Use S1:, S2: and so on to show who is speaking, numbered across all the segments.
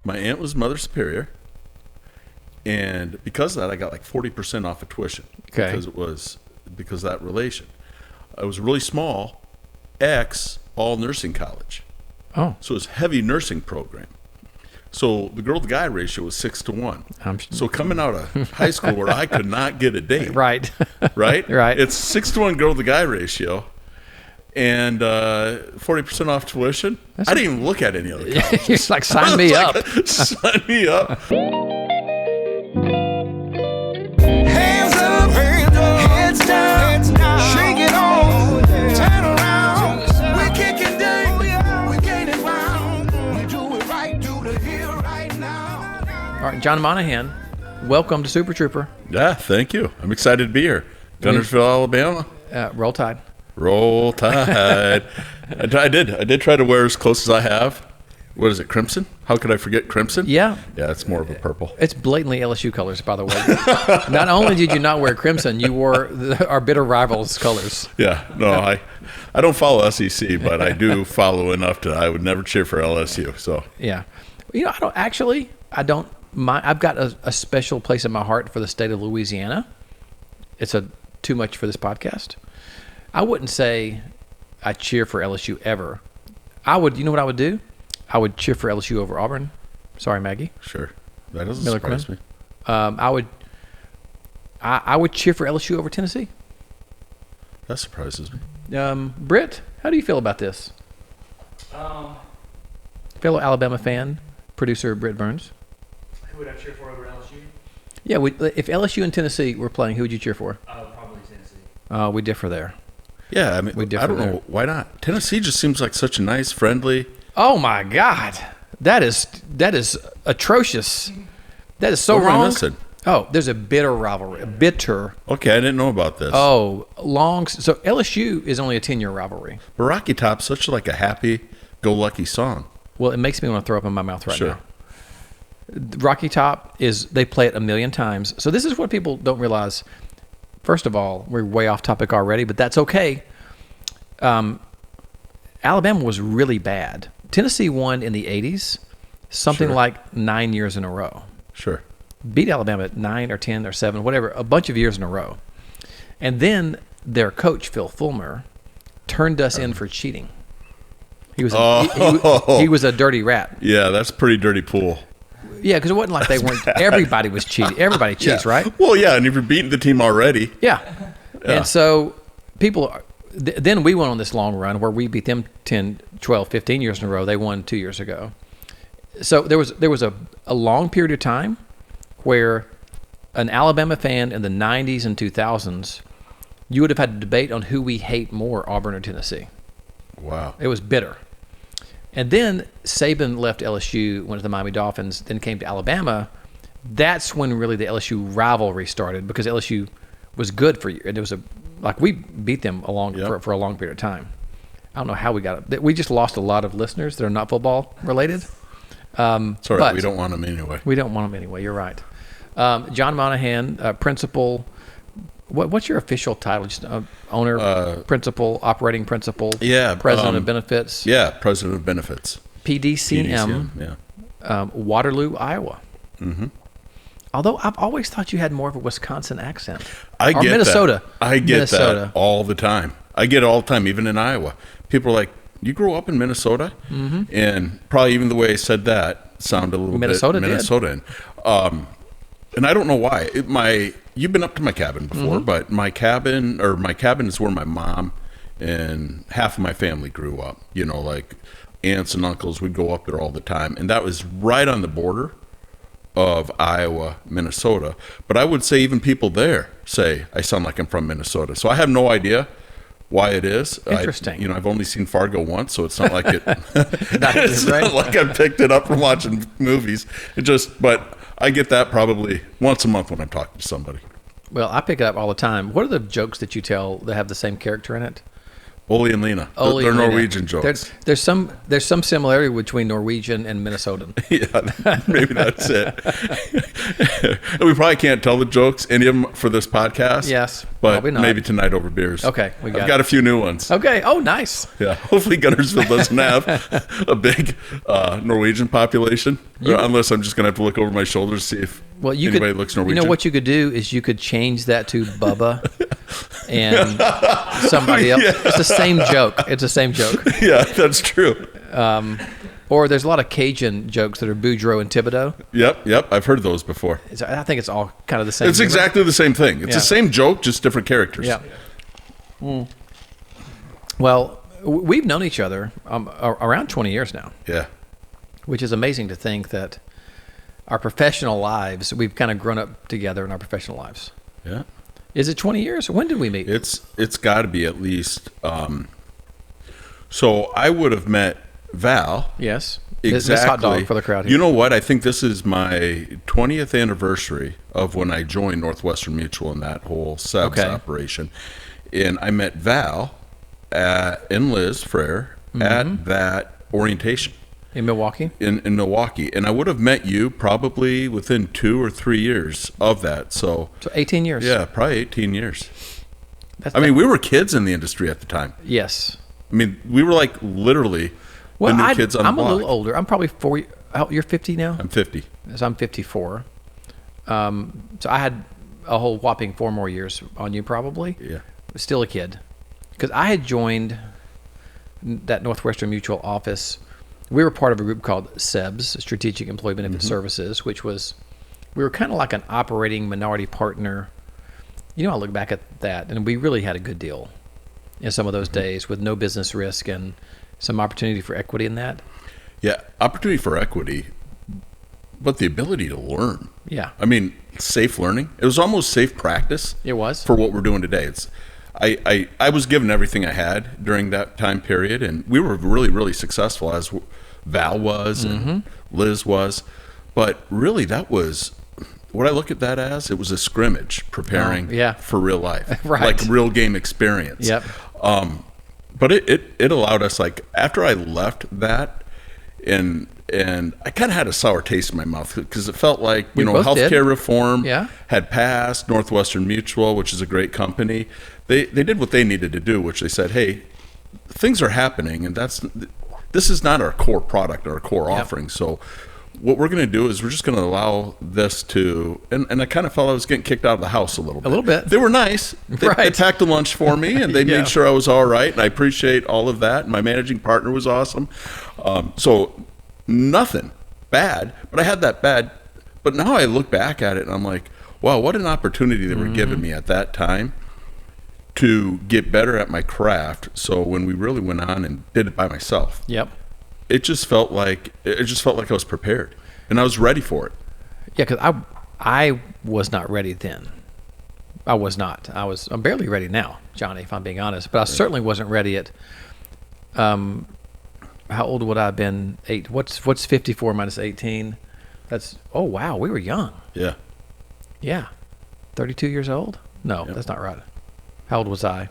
S1: My aunt was Mother Superior, and because of that, I got like 40% off of tuition.
S2: Okay.
S1: Because of that relation. I was really small, all nursing college.
S2: Oh.
S1: So it was heavy nursing program. So the girl to guy ratio was 6-to-1. So coming out of high school where I could not get a date.
S2: Right.
S1: Right?
S2: Right.
S1: It's 6-to-1 girl to guy ratio and 40% off tuition. I didn't even look at any other colleges.
S2: It's like, sign me up.
S1: Sign me up.
S3: Hands up, heads down, shake it on, turn around. We're kicking down, we're gaining ground. We do it right, do the here right now.
S2: All right, John Monaghan, welcome to Super Trooper.
S1: Yeah, thank you. I'm excited to be here. Gunnersville, Alabama.
S2: Roll Tide.
S1: Roll Tide. I did try to wear as close as I have. What is it, crimson? How could I forget crimson?
S2: Yeah.
S1: Yeah, it's more of a purple.
S2: It's blatantly LSU colors, by the way. Not only did you not wear crimson, you wore our bitter rivals' colors.
S1: Yeah, no, I don't follow SEC, but I do follow enough to I would never cheer for LSU. So
S2: Yeah. You know, I don't mind. I've got a special place in my heart for the state of Louisiana. It's too much for this podcast. I wouldn't say I cheer for LSU ever. You know what I would do? I would cheer for LSU over Auburn. Sorry, Maggie.
S1: sure, that doesn't
S2: Miller
S1: surprise
S2: Quinn.
S1: me.
S2: I would cheer for LSU over Tennessee.
S1: That surprises me.
S2: Britt, how do you feel about this? Fellow Alabama fan, producer Britt Burns.
S4: Who would I cheer for over LSU?
S2: Yeah, if LSU and Tennessee were playing, who would you cheer for?
S4: Probably Tennessee.
S2: We differ there.
S1: Yeah, I mean, I don't know why not. Tennessee just seems like such a nice, friendly.
S2: Oh my God, that is atrocious. That is so
S1: What am I
S2: wrong.
S1: missing?
S2: Oh, there's a bitter rivalry.
S1: Okay, I didn't know about this.
S2: So LSU is only a 10-year rivalry.
S1: But Rocky Top's such like a happy-go-lucky song.
S2: Well, it makes me want to throw up in my mouth right
S1: Sure.
S2: now. Rocky Top they play it a million times. So this is what people don't realize. First of all, we're way off topic already, but that's okay. Alabama was really bad. Tennessee won in the 80s, something
S1: Sure.
S2: like 9 years in a row.
S1: Sure.
S2: Beat Alabama at 9 or 10 or 7, whatever, a bunch of years in a row. And then their coach, Phil Fulmer, turned us in for cheating. He was he was a dirty rat.
S1: Yeah, that's a pretty dirty pool.
S2: Yeah, because it wasn't like they weren't. Everybody was cheating. Everybody cheats,
S1: Yeah.
S2: right?
S1: Well, yeah, and if you're beating the team already.
S2: Yeah. And so then we went on this long run where we beat them 10, 12, 15 years in a row. They won 2 years ago. So there was a long period of time where an Alabama fan in the 90s and 2000s, you would have had a debate on who we hate more, Auburn or Tennessee.
S1: Wow.
S2: It was bitter. And then Saban left LSU, went to the Miami Dolphins, then came to Alabama. That's when really the LSU rivalry started because LSU was good for you. And it was we beat them for a long period of time. I don't know how we got it. We just lost a lot of listeners that are not football related.
S1: It's all right. We don't want them anyway.
S2: We don't want them anyway. You're right. John Monaghan, principal. What's your official title? Just owner, principal, operating principal.
S1: Yeah,
S2: president of benefits.
S1: Yeah, president of benefits.
S2: PDCM.
S1: Yeah.
S2: Waterloo, Iowa. Mm-hmm. Although I've always thought you had more of a Wisconsin accent.
S1: I get
S2: Minnesota.
S1: that. I get that all the time. I get it all the time, even in Iowa. People are like, "You grew up in Minnesota?" Mm-hmm. And probably even the way I said that sounded a little bit Minnesotan. And I don't know why. You've been up to my cabin before,
S2: Mm-hmm.
S1: but my cabin is where my mom and half of my family grew up. You know, like aunts and uncles would go up there all the time, and that was right on the border of Iowa, Minnesota. But I would say even people there say I sound like I'm from Minnesota. So I have no idea why it is.
S2: Interesting.
S1: I've only seen Fargo once, so it's not like it. It's
S2: right?
S1: not like I picked it up from watching movies. But I get that probably once a month when I'm talking to somebody.
S2: Well, I pick it up all the time. What are the jokes that you tell that have the same character in it?
S1: Oli and Lena.
S2: Oli
S1: They're
S2: and Lena.
S1: Norwegian jokes.
S2: There's some similarity between Norwegian and Minnesotan.
S1: Yeah, maybe that's it. And we probably can't tell the jokes, any of them, for this podcast.
S2: Yes,
S1: but
S2: probably not.
S1: maybe tonight over beers.
S2: Okay,
S1: I've got a few new ones.
S2: Okay. Oh, nice.
S1: Yeah, hopefully Gunnersville doesn't have a big Norwegian population, unless I'm just gonna have to look over my shoulder to see if anybody looks Norwegian.
S2: You know what you could do is you could change that to Bubba and somebody else.
S1: Yeah.
S2: It's the same joke. It's the same joke.
S1: Yeah, that's true.
S2: Or there's a lot of Cajun jokes that are Boudreaux and Thibodeau.
S1: Yep. I've heard those before.
S2: I think it's all kind of the same.
S1: It's exactly the same thing. It's the same joke, just different characters.
S2: Yeah. Well, we've known each other around 20 years now,
S1: Yeah.
S2: which is amazing to think that our professional lives, we've kind of grown up together in our professional lives.
S1: Yeah.
S2: Is it 20 years? When did we meet?
S1: It's got to be at least. So I would have met Val.
S2: Yes.
S1: Exactly.
S2: This hot dog for the crowd here.
S1: You know what? I think this is my 20th anniversary of when I joined Northwestern Mutual in that whole SEBS operation. And I met Val and Liz Frere at that orientation.
S2: In Milwaukee?
S1: In Milwaukee. And I would have met you probably within 2 or 3 years of that. So
S2: 18 years.
S1: yeah, probably 18 years. I mean, we were kids in the industry at the time.
S2: Yes.
S1: I mean, we were like literally the new kids on the block.
S2: I'm a little older. I'm probably 40. You're 50 now?
S1: I'm 50.
S2: So I'm 54. So I had a whole whopping 4 more years on you probably.
S1: Yeah.
S2: Still a kid. Because I had joined that Northwestern Mutual office. We were part of a group called SEBS, Strategic Employee Benefit Services, which was, we were kind of like an operating minority partner. You know, I look back at that, and we really had a good deal in some of those days with no business risk and some opportunity for equity in that.
S1: Yeah, opportunity for equity, but the ability to learn.
S2: Yeah.
S1: I mean, safe learning. It was almost safe practice.
S2: It was.
S1: For what we're doing today. It's I was given everything I had during that time period, and we were really, really successful, as Val was and Liz was. But really, that was what I look at that as. It was a scrimmage preparing for real life,
S2: Right.
S1: like real game experience.
S2: Yep.
S1: But it allowed us, like, after I left that, and I kind of had a sour taste in my mouth because it felt like,
S2: We both
S1: healthcare
S2: did.
S1: reform
S2: Yeah.
S1: had passed. Northwestern Mutual, which is a great company, they did what they needed to do, which they said, hey, things are happening, and this is not our core product or our core offering. So what we're going to do is we're just going to allow this to, and I kind of felt I was getting kicked out of the house a little bit.
S2: A little bit.
S1: They were nice. They
S2: Right.
S1: packed a lunch for me, and they
S2: Yeah.
S1: made sure I was all right, and I appreciate all of that. My managing partner was awesome. So nothing bad, but I had that bad. But now I look back at it, and I'm like, wow, what an opportunity they were giving me at that time to get better at my craft. So when we really went on and did it by myself,
S2: Yep.
S1: it just felt like I was prepared and I was ready for it.
S2: Yeah, because I was not ready then. I was not. I'm barely ready now, Johnny, if I'm being honest. But I certainly wasn't ready at. How old would I have been? 8. What's 54 minus 18? That's wow. We were young.
S1: Yeah.
S2: Yeah, 32 years old. No, that's not right. How old was I?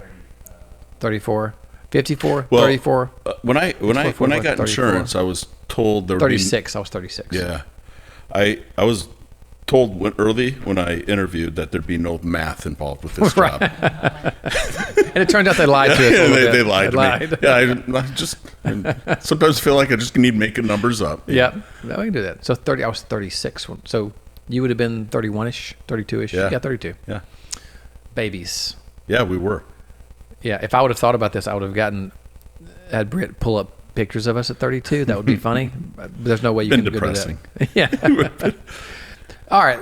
S2: 34, 54,
S1: Well,
S2: 34,
S1: When I got
S2: 34.
S1: insurance, I was told there would be
S2: 36. I was 36.
S1: Yeah, I was told when I interviewed that there'd be no math involved with this job.
S2: And it turned out they lied to us. A little bit.
S1: They lied to
S2: They
S1: me. Yeah, I sometimes feel like I just need making numbers up.
S2: Yep. No, we can do that. So I was 36. So you would have been 31-ish, 32-ish.
S1: Yeah.
S2: 32.
S1: Yeah,
S2: Babies.
S1: yeah, we were.
S2: Yeah. If I would have thought about this, I would have had Britt pull up pictures of us at 32. That would be funny. But there's no way you
S1: Been
S2: can
S1: depressing.
S2: go to that. Yeah. All right,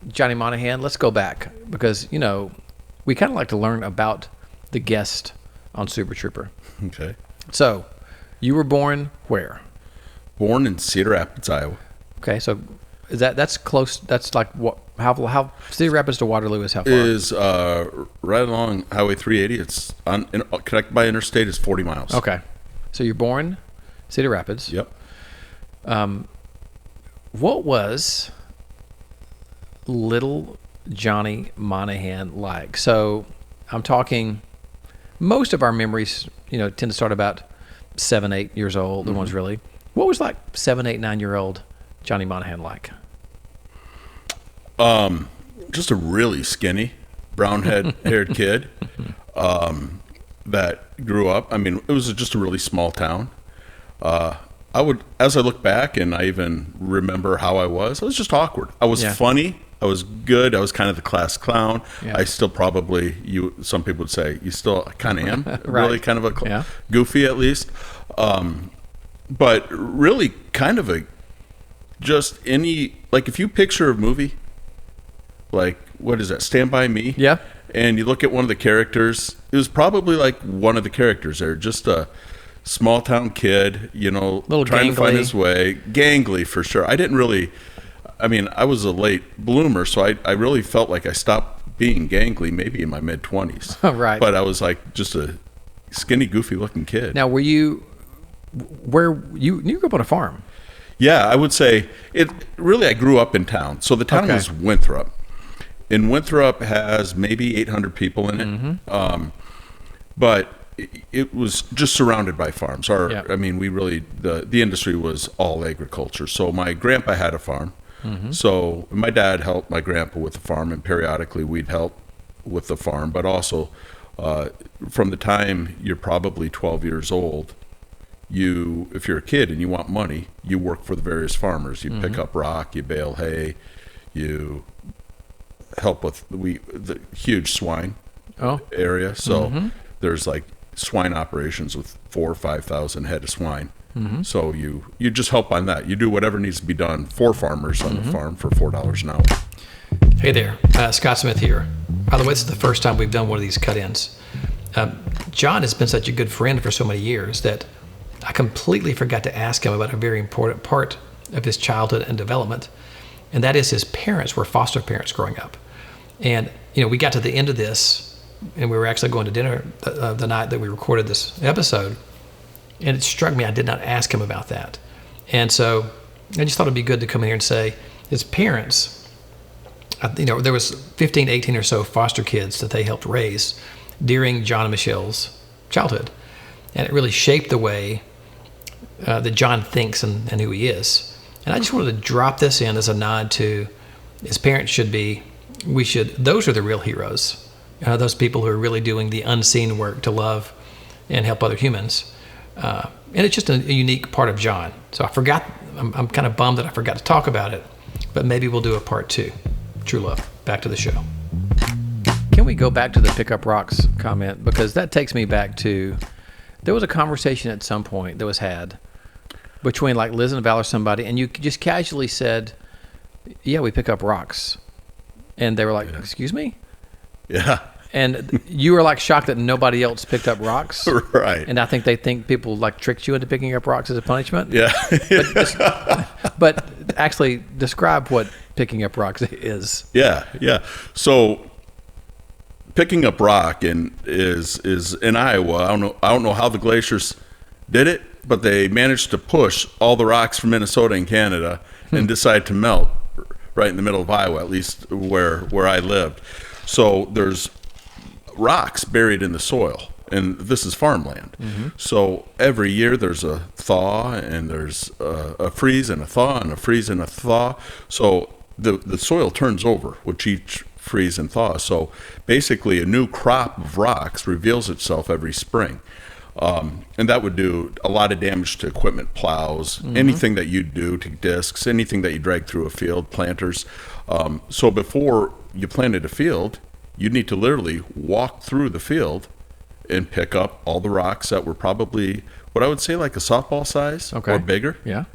S2: Johnny Monaghan, let's go back because, we kind of like to learn about the guest on Super Trooper.
S1: Okay.
S2: So, you were born where?
S1: Born in Cedar Rapids, Iowa.
S2: Okay, so that's close. That's like what? How Cedar Rapids to Waterloo is how far?
S1: Is right along Highway 380. It's connected by interstate. Is 40 miles.
S2: Okay, so you're born Cedar Rapids.
S1: Yep.
S2: What was little Johnny Monaghan like? So I'm talking most of our memories, tend to start about 7, 8 years old. The ones really. What was like 7, 8, 9-year-old Johnny Monaghan like?
S1: Just a really skinny, haired kid that grew up. I mean, it was just a really small town. As I look back and I even remember how I was just awkward. I was funny. I was good. I was kind of the class clown.
S2: Yeah.
S1: I still probably, some people would say, you still kind of am,
S2: Right.
S1: really kind of goofy at least. But really kind of if you picture a movie, like, what is that, Stand By Me?
S2: Yeah.
S1: And you look at one of the characters, it was probably like one of the characters there, just a small town kid,
S2: Little
S1: trying to find
S2: gangly.
S1: his way. Gangly for sure. I was a late bloomer, so I really felt like I stopped being gangly maybe in my mid-20s.
S2: Right.
S1: But I was like just a skinny, goofy-looking kid.
S2: Now, you grew up on a farm?
S1: Yeah, I would say I grew up in town. So the town
S2: Okay.
S1: was Winthrop. And Winthrop has maybe 800 people in it. But it was just surrounded by farms. The industry was all agriculture. So my grandpa had a farm. So my dad helped my grandpa with the farm, and periodically we'd help with the farm. But also, from the time you're probably 12 years old, if you're a kid and you want money, you work for the various farmers. You pick up rock, you bale hay, you help with the huge swine area. So there's like swine operations with 4,000 or 5,000 head of swine. So you just help on that. You do whatever needs to be done for farmers on the farm for $4 an hour.
S2: Hey there, Scott Smith here. By the way, this is the first time we've done one of these cut-ins. John has been such a good friend for so many years that I completely forgot to ask him about a very important part of his childhood and development, and that is his parents were foster parents growing up. And, we got to the end of this, and we were actually going to dinner the night that we recorded this episode, and it struck me I did not ask him about that. And so I just thought it'd be good to come in here and say his parents, there was 15, 18 or so foster kids that they helped raise during John and Michelle's childhood. And it really shaped the way that John thinks and who he is. And I just wanted to drop this in as a nod to his parents those are the real heroes. Those people who are really doing the unseen work to love and help other humans. And it's just a unique part of John. So I'm kind of bummed that I forgot to talk about it, but maybe we'll do a part 2. True love. Back to the show. Can we go back to the pickup rocks comment? Because that takes me back to, there was a conversation at some point that was had between like Liz and Val or somebody, and you just casually said, yeah, we pick up rocks. And they were like, excuse me?
S1: Yeah.
S2: And you were like shocked that nobody else picked up rocks.
S1: Right.
S2: And I think they think people like tricked you into picking up rocks as a punishment.
S1: Yeah.
S2: But actually describe what picking up rocks is.
S1: Yeah. So picking up rock is in Iowa. I don't know how the glaciers did it, but they managed to push all the rocks from Minnesota and Canada and decide to melt right in the middle of Iowa, at least where I lived. So there's rocks buried in the soil, and this is farmland. So every year there's a thaw, and there's a freeze and a thaw and a freeze and a thaw. So the soil turns over with each freeze and thaw. So basically a new crop of rocks reveals itself every spring. And that would do a lot of damage to equipment, plows, anything that you do to discs, anything that you drag through a field, planters. So before you planted a field, you'd need to literally walk through the field and pick up all the rocks that were probably what I would say like a softball size or bigger.
S2: Yeah.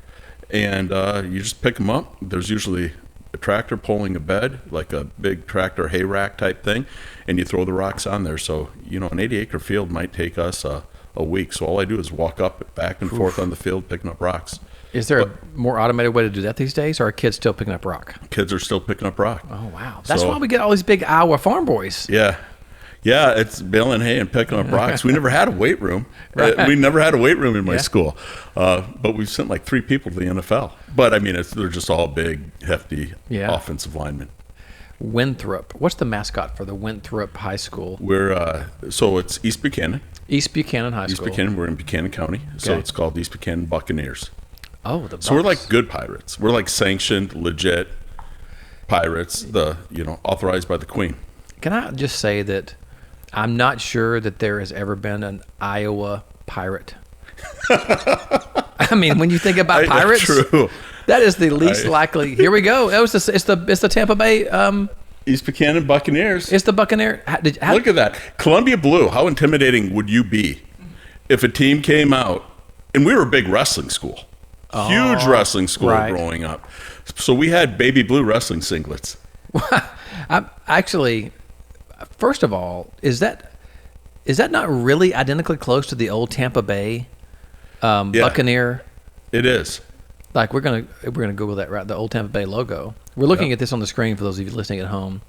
S1: And you just pick them up. There's usually a tractor pulling a bed, like a big tractor hay rack type thing, and you throw the rocks on there. So, an 80-acre field might take us a week. So all I do is walk up, back and forth on the field, picking up rocks.
S2: Is there a more automated way to do that these days, or are kids still picking up rock?
S1: Kids are still picking up rock.
S2: Oh, wow. That's why we get all these big Iowa farm boys.
S1: Yeah, it's baling hay and picking up rocks. We never had a weight room. We never had a weight room in my school. But we've sent like 3 people to the NFL. But, they're just all big, hefty offensive linemen.
S2: Winthrop. What's the mascot for the Winthrop High School?
S1: We're so it's East Buchanan.
S2: East Buchanan High
S1: East
S2: School.
S1: Buchanan. We're in Buchanan County, so
S2: Okay.
S1: it's called East Buchanan Buccaneers.
S2: Oh, the
S1: So we're
S2: Bucks.
S1: like good pirates. We're like sanctioned, legit pirates. Authorized by the Queen.
S2: Can I just say that I'm not sure that there has ever been an Iowa pirate. I mean, when you think about pirates,
S1: True.
S2: that is the least likely. Here we go. It's the Tampa Bay.
S1: East Buchanan Buccaneers.
S2: It's the Buccaneer.
S1: Look at that. Columbia Blue. How intimidating would you be if a team came out, and we were a big wrestling school. Huge wrestling school
S2: right.
S1: growing up. So we had baby blue wrestling singlets.
S2: Actually, first of all, is that not really identically close to the old Tampa Bay Buccaneer?
S1: It is.
S2: Like we're gonna Google that, right? The old Tampa Bay logo. We're looking at this on the screen for those of you listening at home.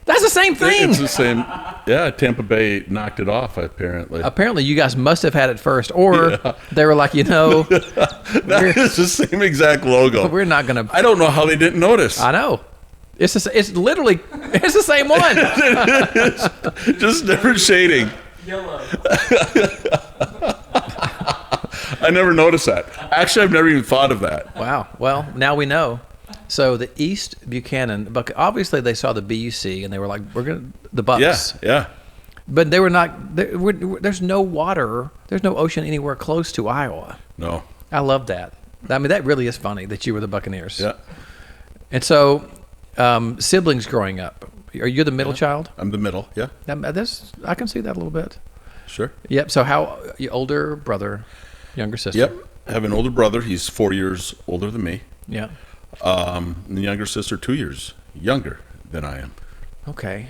S2: That's the same thing.
S1: It's the same. Yeah, Tampa Bay knocked it off, apparently.
S2: Apparently, you guys must have had it first, or they were like,
S1: That is the same exact logo.
S2: we're not gonna.
S1: I don't know how they didn't notice.
S2: I know. It's literally it's the same one.
S1: Just different shading.
S4: Yellow.
S1: I never noticed that. Actually, I've never even thought of that.
S2: Wow. Well, now we know. So the East Buchanan, obviously they saw the BUC and they were like, "We're gonna the Bucks."
S1: Yeah.
S2: But they were not. There's no water. There's no ocean anywhere close to Iowa.
S1: No.
S2: I love that. I mean, that really is funny that you were the Buccaneers.
S1: Yeah.
S2: And so, siblings growing up. Are you the middle child?
S1: I'm the middle. Yeah.
S2: I can see that a little bit.
S1: Sure.
S2: Yep. So how your older brother, younger sister?
S1: Yep. I have an older brother. He's 4 years older than me.
S2: Yeah.
S1: And the younger sister, 2 years younger than I am.
S2: Okay.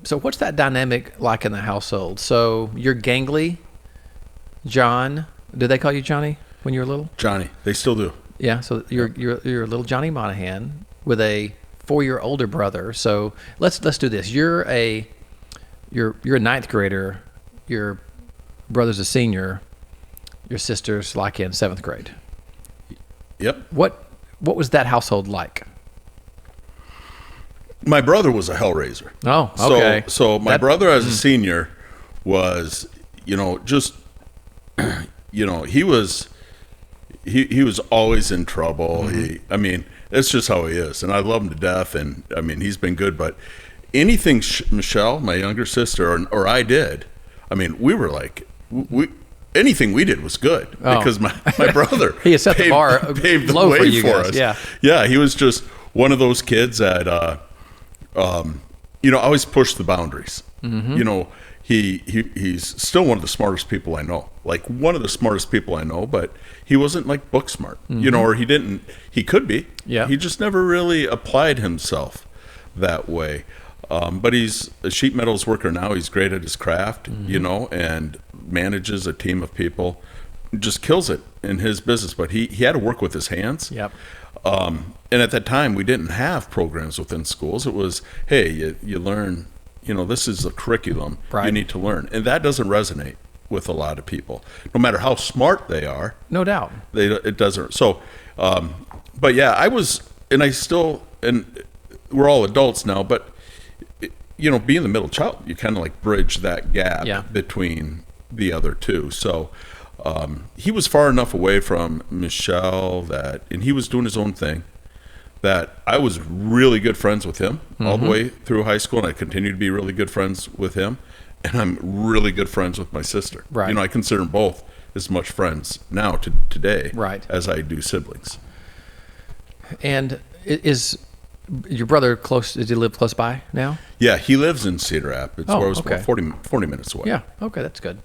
S2: So what's that dynamic like in the household? So you're gangly, John. Did they call you Johnny when you were little?
S1: Johnny. They still do.
S2: Yeah. So you're little Johnny Monaghan with a 4-year older brother. So let's do this. You're a ninth grader. Your brother's a senior. Your sister's like in 7th grade.
S1: Yep.
S2: What was that household like?
S1: My brother was a hellraiser.
S2: Oh, okay.
S1: So my brother as a senior was, just, he was always in trouble.
S2: Mm-hmm.
S1: It's just how he is. And I love him to death. And he's been good, but anything Michelle, my younger sister, or I did, we were like, anything we did was good because my brother
S2: He has set the bar
S1: paved the
S2: low
S1: way
S2: for you guys,
S1: us.
S2: yeah.
S1: Yeah, he was just one of those kids that always pushed the boundaries. Mm-hmm. He's still one of the smartest people I know. Like one of the smartest people I know, but he wasn't like book smart.
S2: Mm-hmm.
S1: Or he could be.
S2: Yeah.
S1: He just never really applied himself that way. But he's a sheet metals worker now. He's great at his craft, and manages a team of people. Just kills it in his business. But he had to work with his hands.
S2: Yep.
S1: And at that time, we didn't have programs within schools. It was, hey, you learn, this is a curriculum
S2: Right.
S1: you need to learn. And that doesn't resonate with a lot of people. No matter how smart they are,
S2: No doubt.
S1: it doesn't. So, but yeah, and we're all adults now, but being the middle child, you kind of like bridge that gap
S2: Yeah.
S1: between the other two. So he was far enough away from Michelle and he was doing his own thing, that I was really good friends with him all the way through high school, and I continue to be really good friends with him. And I'm really good friends with my sister.
S2: Right.
S1: I consider them both as much friends now today
S2: Right.
S1: as I do siblings.
S2: And is your brother close? Does he live close by now?
S1: Yeah, he lives in Cedar Rapids, where I was
S2: okay.
S1: about 40 minutes away.
S2: Yeah. Okay, that's good.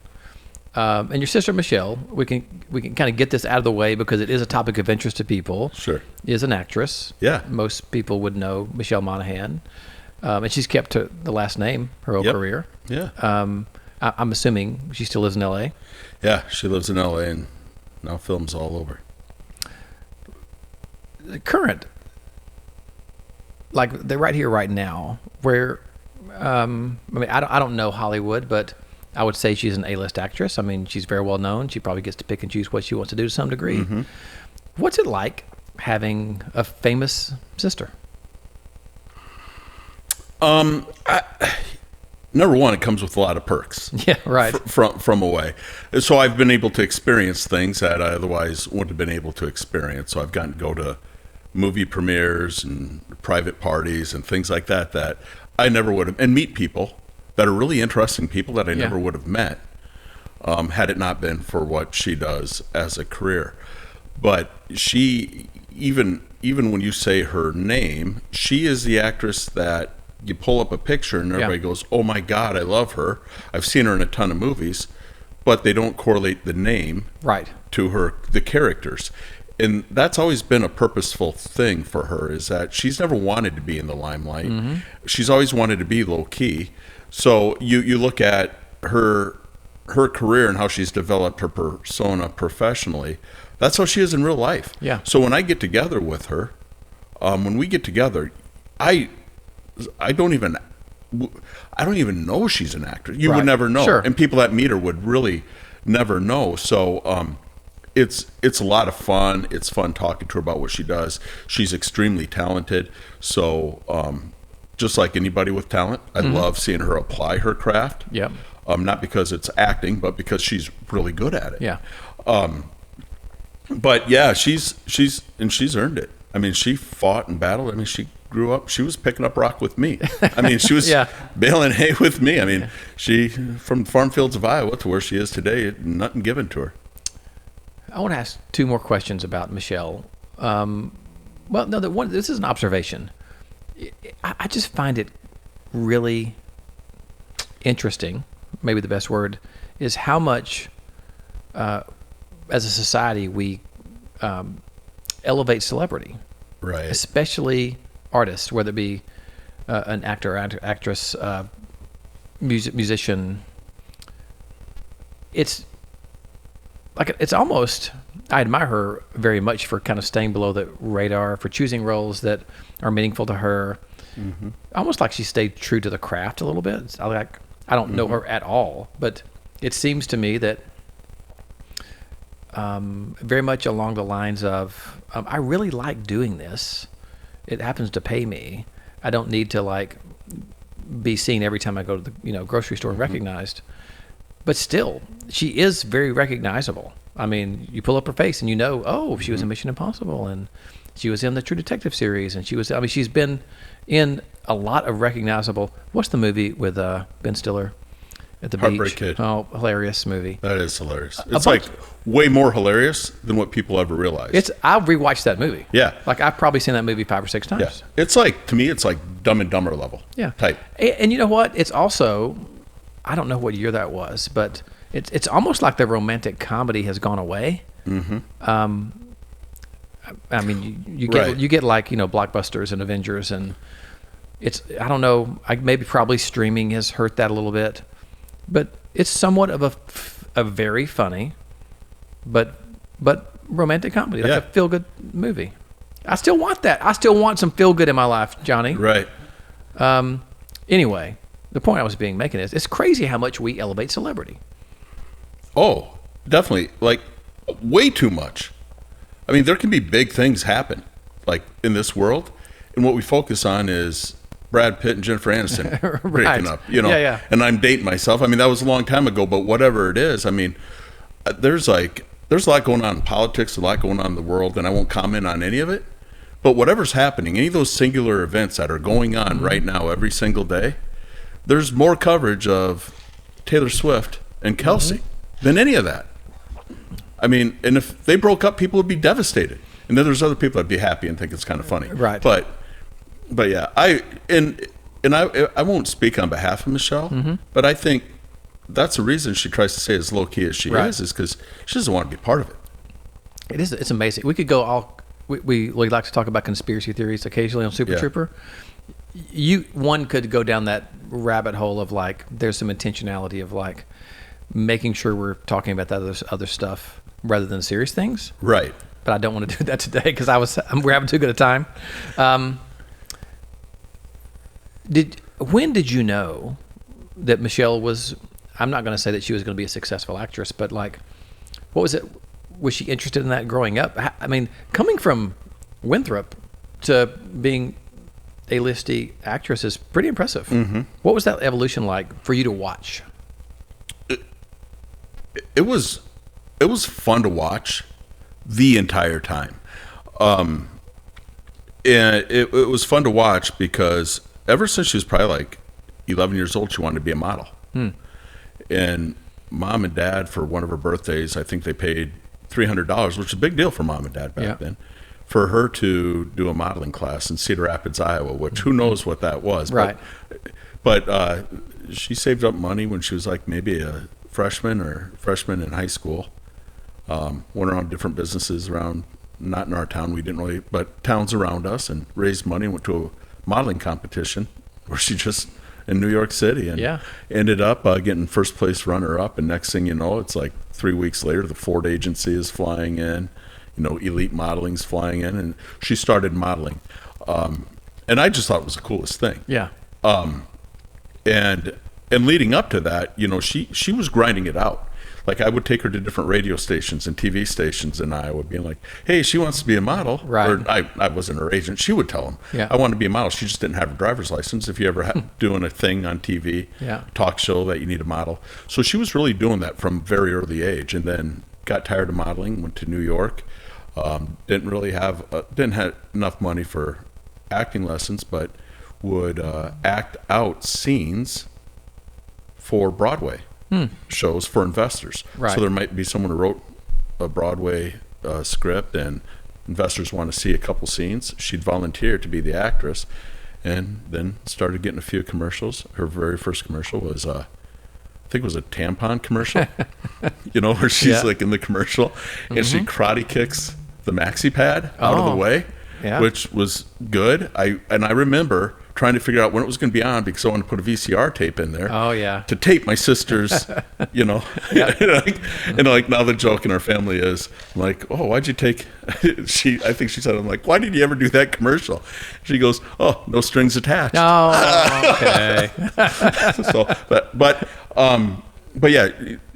S2: And your sister Michelle, we can kind of get this out of the way because it is a topic of interest to people.
S1: Sure.
S2: Is an actress.
S1: Yeah.
S2: Most people would know Michelle Monaghan, and she's kept to the last name her whole
S1: Yep.
S2: career.
S1: Yeah.
S2: I'm assuming she still lives in L.A.
S1: Yeah, she lives in L.A. and now films all over.
S2: The current, like they're right here, right now. Where, I don't know Hollywood, but I would say she's an A-list actress. She's very well known. She probably gets to pick and choose what she wants to do to some degree.
S1: Mm-hmm.
S2: What's it like having a famous sister?
S1: Number one, it comes with a lot of perks.
S2: Yeah, right.
S1: From away. So I've been able to experience things that I otherwise wouldn't have been able to experience. So I've gotten to go to movie premieres and private parties and things like that I never would have, and meet people that are really interesting people that I never would have met had it not been for what she does as a career. But she, even when you say her name, she is the actress that you pull up a picture and everybody goes, oh my God, I love her. I've seen her in a ton of movies, but they don't correlate the name to the characters. And that's always been a purposeful thing for her, is that she's never wanted to be in the limelight. Mm-hmm. She's always wanted to be low key. So you look at her career and how she's developed her persona professionally. That's how she is in real life.
S2: Yeah.
S1: So when I get together with her, when we get together, I don't even know she's an actress. You would never know.
S2: Sure.
S1: And people that meet her would really never know. So it's a lot of fun. It's fun talking to her about what she does. She's extremely talented. So just like anybody with talent, I love seeing her apply her craft.
S2: Yeah.
S1: Not because it's acting, but because she's really good at it.
S2: Yeah.
S1: But yeah, she's earned it. I mean, she fought and battled. I mean, she grew up, she was picking up rock with me. I mean, she was baling hay with me. I mean, she, from farm fields of Iowa to where she is today, nothing given to her.
S2: I want to ask two more questions about Michelle. Well, no, this is an observation. I just find it really interesting, maybe the best word, is how much, as a society, we elevate celebrity.
S1: Right.
S2: Especially artists, whether it be an actor, actress, musician. It's like, it's almost, I admire her very much for kind of staying below the radar, for choosing roles that are meaningful to her. Mm-hmm. Almost like she stayed true to the craft a little bit. I don't know her at all, but it seems to me that very much along the lines of, I really like doing this. It happens to pay me. I don't need to like be seen every time I go to the grocery store and recognized. But still, she is very recognizable. I mean, you pull up her face and she was in Mission Impossible, and she was in the True Detective series, and she's been in a lot of recognizable. What's the movie with Ben Stiller at the
S1: Heartbreak
S2: beach?
S1: Kid.
S2: Oh, hilarious movie.
S1: That is hilarious. It's like way more hilarious than what people ever realize.
S2: I've rewatched that movie.
S1: Yeah.
S2: Like, I've probably seen that movie 5 or 6 times.
S1: Yeah. It's like, to me, it's like Dumb and Dumber level.
S2: Yeah.
S1: Type.
S2: And you know what? It's also, I don't know what year that was, but it's almost like the romantic comedy has gone away. Mm-hmm. I mean, you get like, blockbusters and Avengers, and I don't know, probably streaming has hurt that a little bit, but it's somewhat of a very funny, but romantic comedy, like a feel good movie. I still want that. I still want some feel good in my life, Johnny.
S1: Right.
S2: Anyway, the point I was making is, it's crazy how much we elevate celebrity.
S1: Oh, definitely. Like, way too much. I mean, there can be big things happen, like in this world, and what we focus on is Brad Pitt and Jennifer Aniston breaking up,
S2: Yeah.
S1: And I'm dating myself. I mean, that was a long time ago, but whatever it is, I mean, there's a lot going on in politics, a lot going on in the world, and I won't comment on any of it. But whatever's happening, any of those singular events that are going on right now every single day, there's more coverage of Taylor Swift and Kelsey than any of that. I mean, and if they broke up, people would be devastated. And then there's other people that'd be happy and think it's kind of funny.
S2: Right.
S1: But yeah, I won't speak on behalf of Michelle, but I think that's the reason she tries to stay as low key as she is because she doesn't want to be part of it.
S2: It is. It's amazing. We could go all. We like to talk about conspiracy theories occasionally on Super TRUEper. One could go down that rabbit hole of like, there's some intentionality of like making sure we're talking about that other stuff rather than serious things.
S1: Right.
S2: But I don't want to do that today because we're having too good a time. When did you know that Michelle was? I'm not going to say that she was going to be a successful actress, but like, what was it? Was she interested in that growing up? I mean, coming from Winthrop to being A-listy actress is pretty impressive. What was that evolution like for you to watch?
S1: It was fun to watch the entire time. And it was fun to watch because ever since she was probably like 11 years old, she wanted to be a model. And mom and dad, for one of her birthdays, I think they paid $300, which is a big deal for mom and dad back then, for her to do a modeling class in Cedar Rapids, Iowa, which who knows what that was.
S2: Right.
S1: But she saved up money when she was like maybe a freshman in high school. Went around different businesses around, not in our town, we didn't really, but towns around us, and raised money, went to a modeling competition where she just, in New York City, and ended up getting first place runner up. And next thing you know, it's like 3 weeks later, the Ford agency is flying in, Elite Modeling's flying in, and she started modeling. And I just thought it was the coolest thing.
S2: Yeah.
S1: And leading up to that, she was grinding it out. Like, I would take her to different radio stations and TV stations in Iowa, being like, hey, she wants to be a model.
S2: Right.
S1: Or I wasn't her agent. She would tell them, I want to be a model. She just didn't have her driver's license. If you ever doing a thing on TV, talk show that you need a model. So she was really doing that from a very early age, and then got tired of modeling, went to New York. Didn't have enough money for acting lessons, but would act out scenes for Broadway shows for investors.
S2: Right.
S1: So there might be someone who wrote a Broadway script, and investors want to see a couple scenes. She'd volunteer to be the actress, and then started getting a few commercials. Her very first commercial was I think it was a tampon commercial, where she's like in the commercial, and she karate kicks the maxi pad out of the way, which was good. I remember trying to figure out when it was going to be on, because I wanted to put a VCR tape in there. To tape my sister's, and like now the joke in our family is like, oh, why'd you take? I think she said, I'm like, why did you ever do that commercial? She goes, oh, no strings attached.
S2: Oh, okay.
S1: So, but yeah,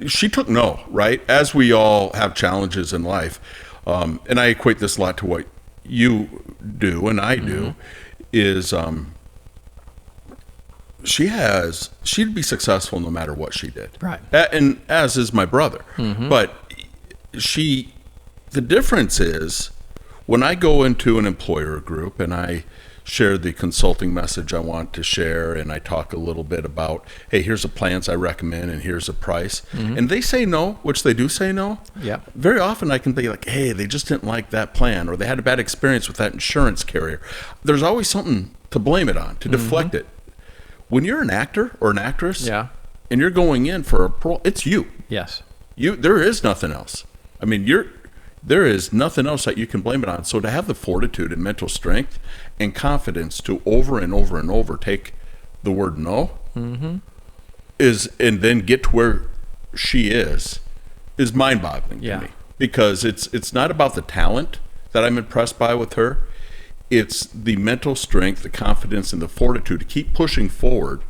S1: she took no, right? As we all have challenges in life, and I equate this a lot to what you do and I do, is she'd be successful no matter what she did.
S2: Right.
S1: And as is my brother. But the difference is, when I go into an employer group and I share the consulting message I want to share, and I talk a little bit about, hey, here's the plans I recommend and here's a price, and they say no, which they do say no.
S2: Yeah.
S1: Very often I can be like, hey, they just didn't like that plan, or they had a bad experience with that insurance carrier. There's always something to blame it on, to deflect it. When you're an actor or an actress, and you're going in for a role, it's you.
S2: Yes.
S1: There is nothing else. I mean, there is nothing else that you can blame it on. So to have the fortitude and mental strength and confidence to over and over and over take the word no, and then get to where she is mind-boggling to me. Because it's not about the talent that I'm impressed by with her. It's the mental strength, the confidence, and the fortitude to keep pushing forward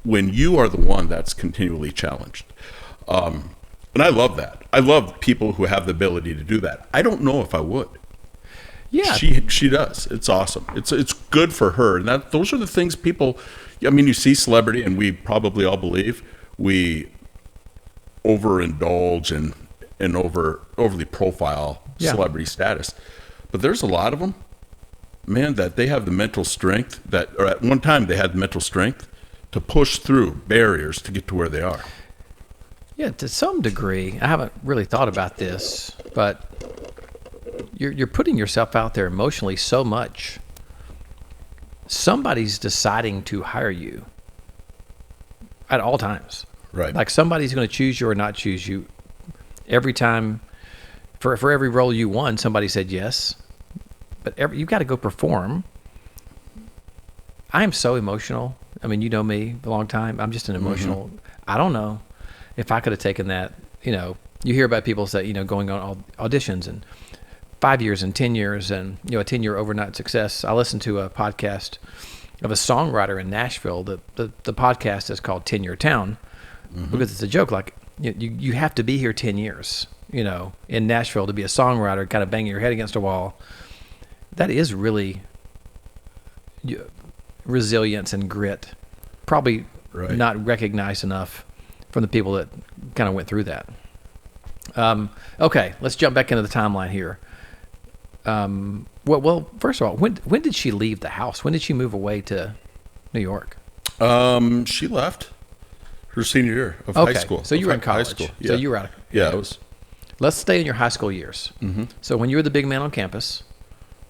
S1: when you are the one that's continually challenged. And I love that. I love people who have the ability to do that. I don't know if I would. Yeah, she does. It's awesome. It's good for her. And those are the things people. I mean, you see celebrity, and we probably all believe we overindulge and overly profile celebrity status. But there's a lot of them, man, that they have the mental strength or at one time they had the mental strength to push through barriers to get to where they are.
S2: Yeah, to some degree. I haven't really thought about this, but you're putting yourself out there emotionally so much. Somebody's deciding to hire you at all times.
S1: Right.
S2: Like, somebody's going to choose you or not choose you. Every time, for every role you won, somebody said yes. But you've got to go perform. I am so emotional. I mean, you know me a long time. I'm just an emotional. I don't know if I could have taken that. You hear about people say, going on auditions and 5 years and 10 years and, a 10-year overnight success. I listened to a podcast of a songwriter in Nashville. The podcast is called 10-Year Town because it's a joke. Like, you have to be here 10 years, in Nashville to be a songwriter, kind of banging your head against a wall. That is really, resilience and grit, probably
S1: Right.
S2: not recognized enough from the people that kind of went through that. Okay, let's jump back into the timeline here. Well, first of all, when did she leave the house? When did she move away to New York?
S1: She left her senior year of high school.
S2: So you were in
S1: High
S2: college.
S1: school.
S2: So
S1: Yeah.
S2: you were out.
S1: Yeah, it was.
S2: Let's stay in your high school years. Mm-hmm. So when you were the big man on campus,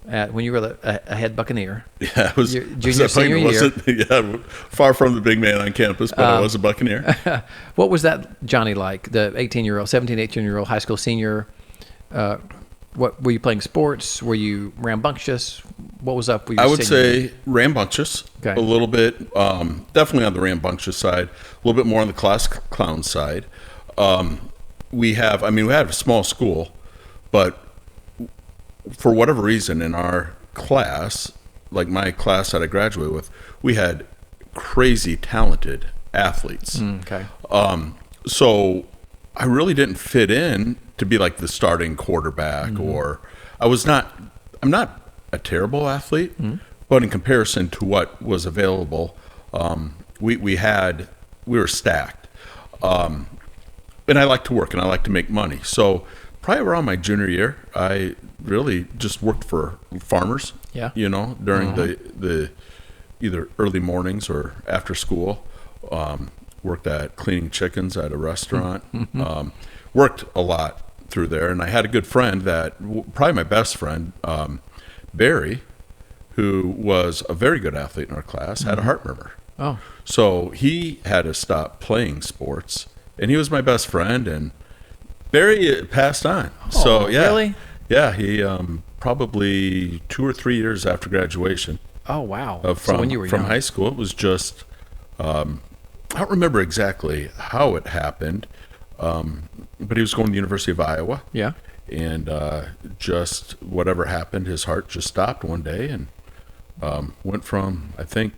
S2: when you were a head Buccaneer.
S1: Yeah, it was
S2: Your
S1: was
S2: junior,
S1: that funny?
S2: senior
S1: It wasn't- Yeah, far from the big man on campus, but I was a Buccaneer.
S2: What was that Johnny like? The 18-year-old high school senior. What were you playing sports? Were you rambunctious? What was up with your
S1: I would
S2: senior year?
S1: say rambunctious,
S2: Okay.
S1: a little bit, definitely on the rambunctious side, a little bit more on the class clown side. We had a small school, but for whatever reason in our class, like my class that I graduated with, we had crazy talented athletes.
S2: Okay.
S1: So I really didn't fit in to be like the starting quarterback, or I'm not a terrible athlete, but in comparison to what was available, we were stacked. And I like to work and I like to make money. So probably around my junior year, I really just worked for farmers,
S2: Yeah.
S1: during the either early mornings or after school. Worked at cleaning chickens at a restaurant. Worked a lot through there. And I had a good friend probably my best friend, Barry, who was a very good athlete in our class, had a heart murmur.
S2: Oh,
S1: So he had to stop playing sports, and he was my best friend. And Barry passed on. So yeah,
S2: really?
S1: Yeah, he probably 2 or 3 years after graduation
S2: oh, wow.
S1: from
S2: So when you were
S1: from
S2: young.
S1: high school. It was just I don't remember exactly how it happened, but he was going to the University of Iowa.
S2: Yeah.
S1: And just whatever happened, his heart just stopped one day and went from, I think,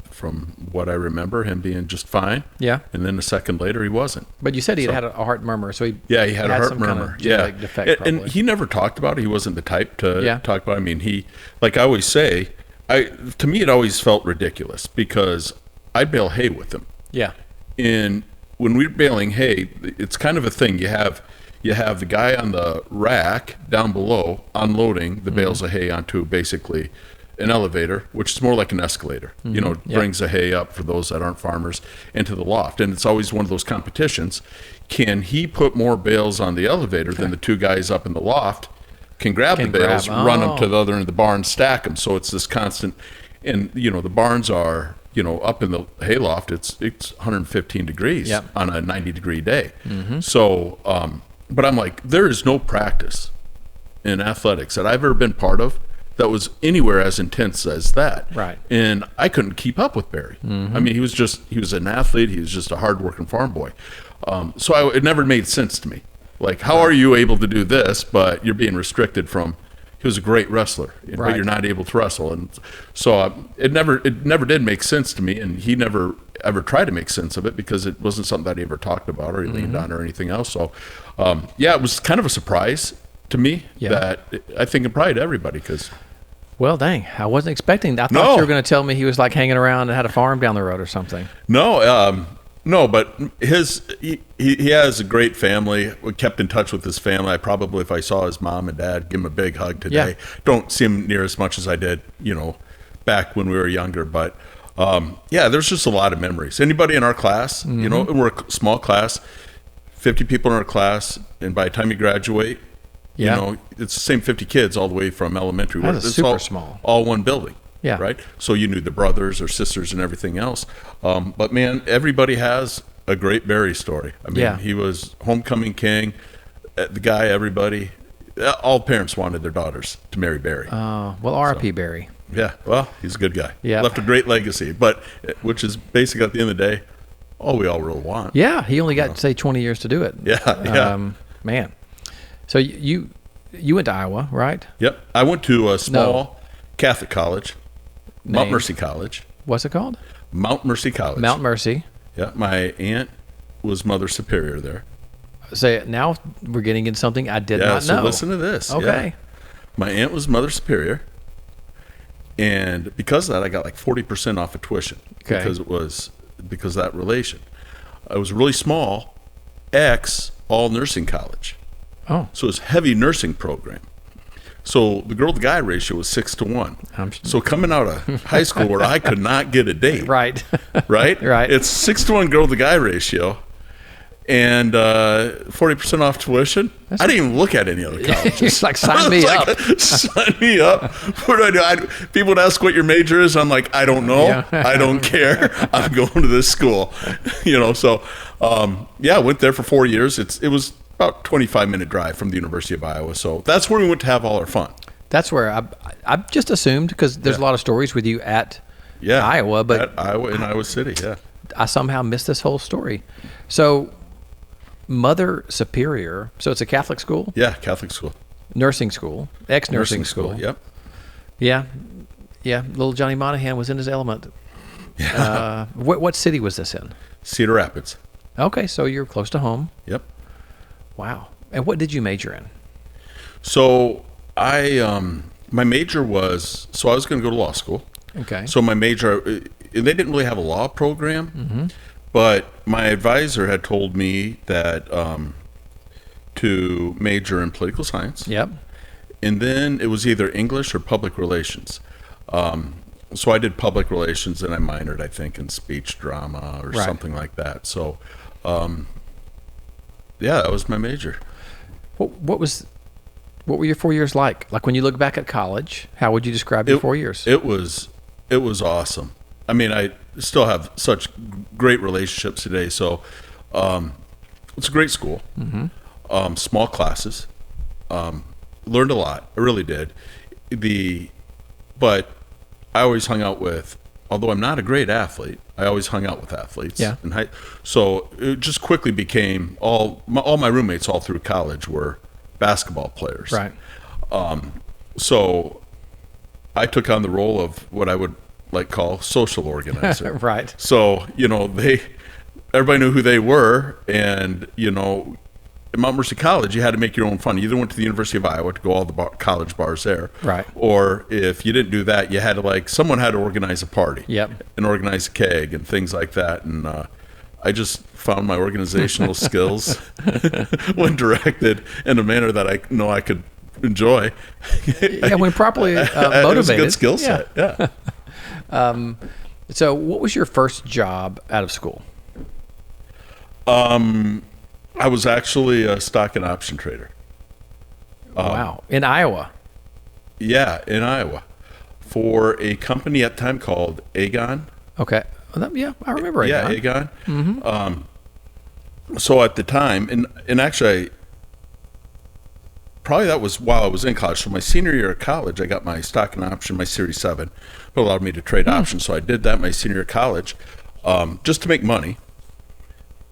S1: from what I remember, him being just fine.
S2: Yeah.
S1: And then a second later, he wasn't.
S2: But you said he
S1: So-
S2: had a heart murmur, so he
S1: Yeah, he had a heart
S2: some kind of
S1: murmur.
S2: genetic
S1: Yeah,
S2: defect,
S1: and
S2: probably.
S1: he never talked about it. He wasn't the type to
S2: Yeah.
S1: talk about it. I mean, he, like I always say, to me, it always felt ridiculous because I'd bale hay with him.
S2: Yeah.
S1: And when we're baling hay, it's kind of a thing. You have the guy on the rack down below unloading the bales of hay onto basically an elevator, which is more like an escalator.
S2: Yeah.
S1: Brings the hay up for those that aren't farmers into the loft. And it's always one of those competitions. Can he put more bales on the elevator than the two guys up in the loft can grab the bales, run them to the other end of the barn, stack them? So it's this constant. And the barns are up in the hayloft, it's 115 degrees
S2: Yep.
S1: on a 90-degree day. So, but I'm like, there is no practice in athletics that I've ever been part of that was anywhere as intense as that.
S2: Right.
S1: And I couldn't keep up with Barry. I mean, he was an athlete. He was just a hard-working farm boy. So it never made sense to me. Like, how are you able to do this, but you're being restricted from? He was a great wrestler, but
S2: Right.
S1: you're not able to wrestle, and so it never did make sense to me. And he never ever tried to make sense of it because it wasn't something that he ever talked about or he leaned on or anything else. So, it was kind of a surprise to me that I think it probably to everybody because.
S2: Well, dang, I wasn't expecting that. I thought
S1: No.
S2: you were going to tell me he was like hanging around and had a farm down the road or something.
S1: No, but he has a great family. We kept in touch with his family. I probably, if I saw his mom and dad, give him a big hug today.
S2: Yeah.
S1: Don't see him near as much as I did, back when we were younger. But there's just a lot of memories. Anybody in our class, we're a small class, 50 people in our class, and by the time you graduate, it's the same 50 kids all the way from elementary.
S2: That is
S1: It's
S2: super
S1: all,
S2: small.
S1: all one building.
S2: Yeah.
S1: Right. So you knew the brothers or sisters and everything else. But man, everybody has a great Barry story. I mean, he was homecoming king. The guy, everybody, all parents wanted their daughters to marry Barry.
S2: Well, R.I.P. Barry.
S1: Yeah. Well, he's a good guy.
S2: Yeah.
S1: Left a great legacy, but which is basically at the end of the day, all we all really want.
S2: Yeah, he only got say 20 years to do it.
S1: Yeah.
S2: Man, so you went to Iowa, right?
S1: Yep. I went to a small Catholic college. Mount
S2: Name?
S1: Mercy College.
S2: What's it called?
S1: Mount Mercy College.
S2: Mount Mercy.
S1: Yeah, my aunt was Mother Superior there.
S2: Say it now. We're getting into something I did not
S1: so
S2: know.
S1: listen to this.
S2: Okay.
S1: Yeah. My aunt was Mother Superior, And because of that, I got like 40% off of tuition
S2: Okay.
S1: because of that relation. I was really small, all nursing college.
S2: Oh,
S1: So it was heavy nursing program. So the girl to guy ratio was 6-1. So coming out of high school where I could not get a date,
S2: right.
S1: right?
S2: Right.
S1: It's 6-1 girl to guy ratio, and 40% off tuition. I didn't even look at any other colleges.
S2: It's like, sign me
S1: It's
S2: up.
S1: like, sign me up. What do I do? People would ask what your major is. I'm like, I don't know.
S2: Yeah.
S1: I don't care. I'm going to this school. So I went there for 4 years. It was about 25-minute drive from the University of Iowa. So that's where we went to have all our fun.
S2: That's where I just assumed, because there's a lot of stories with you at Iowa, but
S1: at Iowa in Iowa City, yeah.
S2: I somehow missed this whole story. So Mother Superior, so it's a Catholic school?
S1: Yeah, Catholic school.
S2: Nursing school, ex-nursing school.
S1: Yep.
S2: Yeah. Little Johnny Monaghan was in his element.
S1: Yeah.
S2: What city was this in?
S1: Cedar Rapids.
S2: Okay, so you're close to home.
S1: Yep.
S2: Wow. And what did you major in?
S1: So my major was, I was going to go to law school.
S2: Okay.
S1: So my major, they didn't really have a law program, but my advisor had told me that to major in political science.
S2: Yep.
S1: And then it was either English or public relations. So I did public relations, and I minored, I think, in speech drama or
S2: Right.
S1: something like that. So, that was my major.
S2: What were your 4 years like? Like, when you look back at college, how would you describe your 4 years?
S1: It was awesome. I mean, I still have such great relationships today. So, it's a great school. Small classes. Learned a lot. I really did. But I always hung out with, although I'm not a great athlete, I always hung out with athletes.
S2: Yeah.
S1: So it just quickly became all my roommates all through college were basketball players.
S2: Right.
S1: So I took on the role of what I would call social organizer.
S2: Right.
S1: So, everybody knew who they were, and, at Mount Mercy College, you had to make your own fun. You either went to the University of Iowa to go all the college bars there.
S2: Right.
S1: Or if you didn't do that, you had to, someone had to organize a party.
S2: Yep.
S1: And organize a keg and things like that. And I just found my organizational skills when directed in a manner that I know I could enjoy.
S2: Yeah, when properly motivated.
S1: It was a good skill set, yeah.
S2: So what was your first job out of school?
S1: I was actually a stock and option trader.
S2: Wow. In Iowa?
S1: Yeah, in Iowa. For a company at the time called Aegon.
S2: Okay. Yeah, I remember Aegon.
S1: Yeah, Aegon. So at the time, and actually, probably that was while I was in college. So my senior year of college, I got my stock and option, my Series 7. It allowed me to trade options. So I did that my senior year of college just to make money.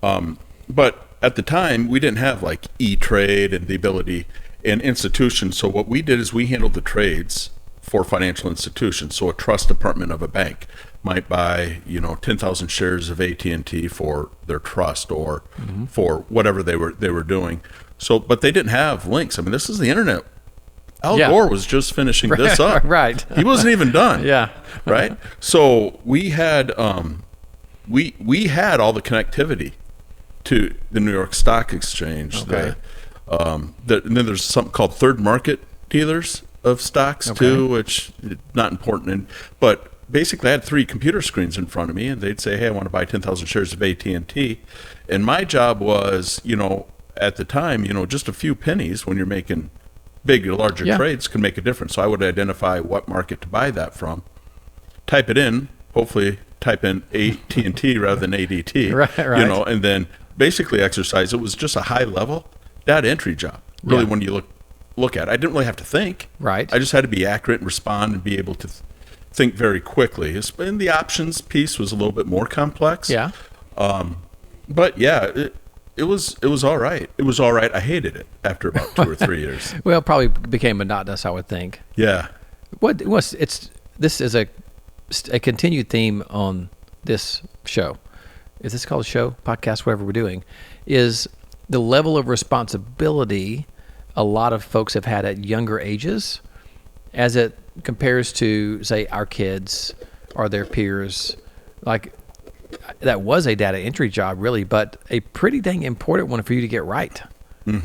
S1: But at the time, we didn't have E-Trade and the ability and institutions. So what we did is we handled the trades for financial institutions. So a trust department of a bank might buy, 10,000 shares of AT&T for their trust or for whatever they were doing. So, but they didn't have links. I mean, this is the internet. Al Gore was just finishing this up.
S2: Right.
S1: He wasn't even done.
S2: Yeah.
S1: Right. So we had we had all the connectivity to the New York Stock Exchange.
S2: Okay.
S1: And then there's something called third market dealers of stocks too, which is not important. But basically, I had 3 computer screens in front of me, and they'd say, "Hey, I want to buy 10,000 shares of AT&T," and my job was, at the time, just a few pennies when you're making big or larger trades can make a difference. So I would identify what market to buy that from, type it in, hopefully type in AT&T rather than ADT,
S2: right.
S1: And then basically exercise. It was just a high level data entry job. Really, when you look at it, I didn't really have to think.
S2: Right.
S1: I just had to be accurate and respond and be able to think very quickly. And the options piece was a little bit more complex.
S2: Yeah.
S1: But yeah, it was all right. It was all right. I hated it after about 2 or 3 years.
S2: Well, it probably became monotonous, I would think.
S1: Yeah.
S2: This is a continued theme on this show. Is this called a show, podcast, whatever we're doing? Is the level of responsibility a lot of folks have had at younger ages, as it compares to, say, our kids or their peers. Like, that was a data entry job, really, but a pretty dang important one for you to get right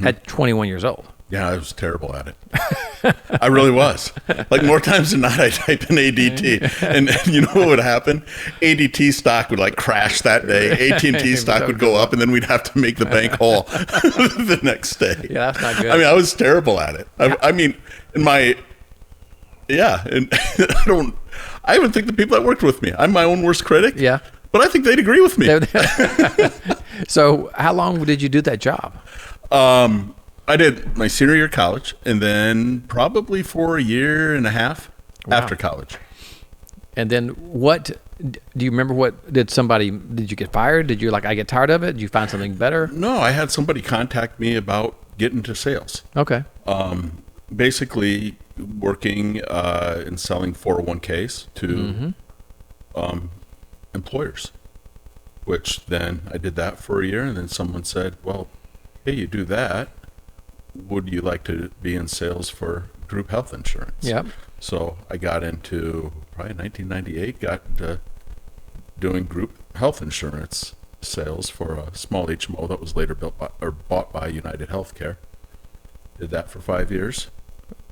S2: at 21 years old.
S1: Yeah, I was terrible at it. I really was. Like, more times than not, I type in ADT, and you know what would happen? ADT stock would like crash that day. AT&T stock would go up, and then we'd have to make the bank whole the next day.
S2: Yeah, that's not good.
S1: I mean, I was terrible at it. I mean, and I even think the people that worked with me, I'm my own worst critic.
S2: Yeah.
S1: But I think they'd agree with me.
S2: So how long did you do that job?
S1: I did my senior year of college, and then probably for a year and a half after college.
S2: And then what, do you remember did you get fired? Did you I get tired of it? Did you find something better?
S1: No, I had somebody contact me about getting to sales.
S2: Okay.
S1: Basically working and selling 401ks to employers, which then I did that for a year, and then someone said, well, hey, you do that, would you like to be in sales for group health insurance?
S2: Yep.
S1: So I got into, probably 1998, got into doing group health insurance sales for a small HMO that was later bought by United Healthcare. Did that for 5 years.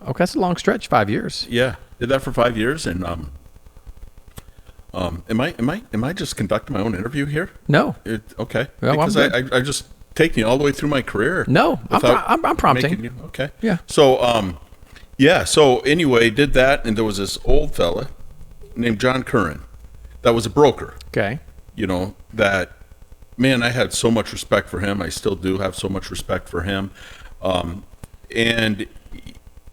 S2: Okay, that's a long stretch, 5 years.
S1: Yeah, did that for 5 years, and am I just conducting my own interview here?
S2: No.
S1: Okay.
S2: Well,
S1: because I just taking you all the way through my career.
S2: No, I'm prompting.
S1: Okay.
S2: Yeah.
S1: So so anyway, did that, and there was this old fella named John Curran that was a broker.
S2: Okay.
S1: You know, that, man, I had so much respect for him. I still do have so much respect for him.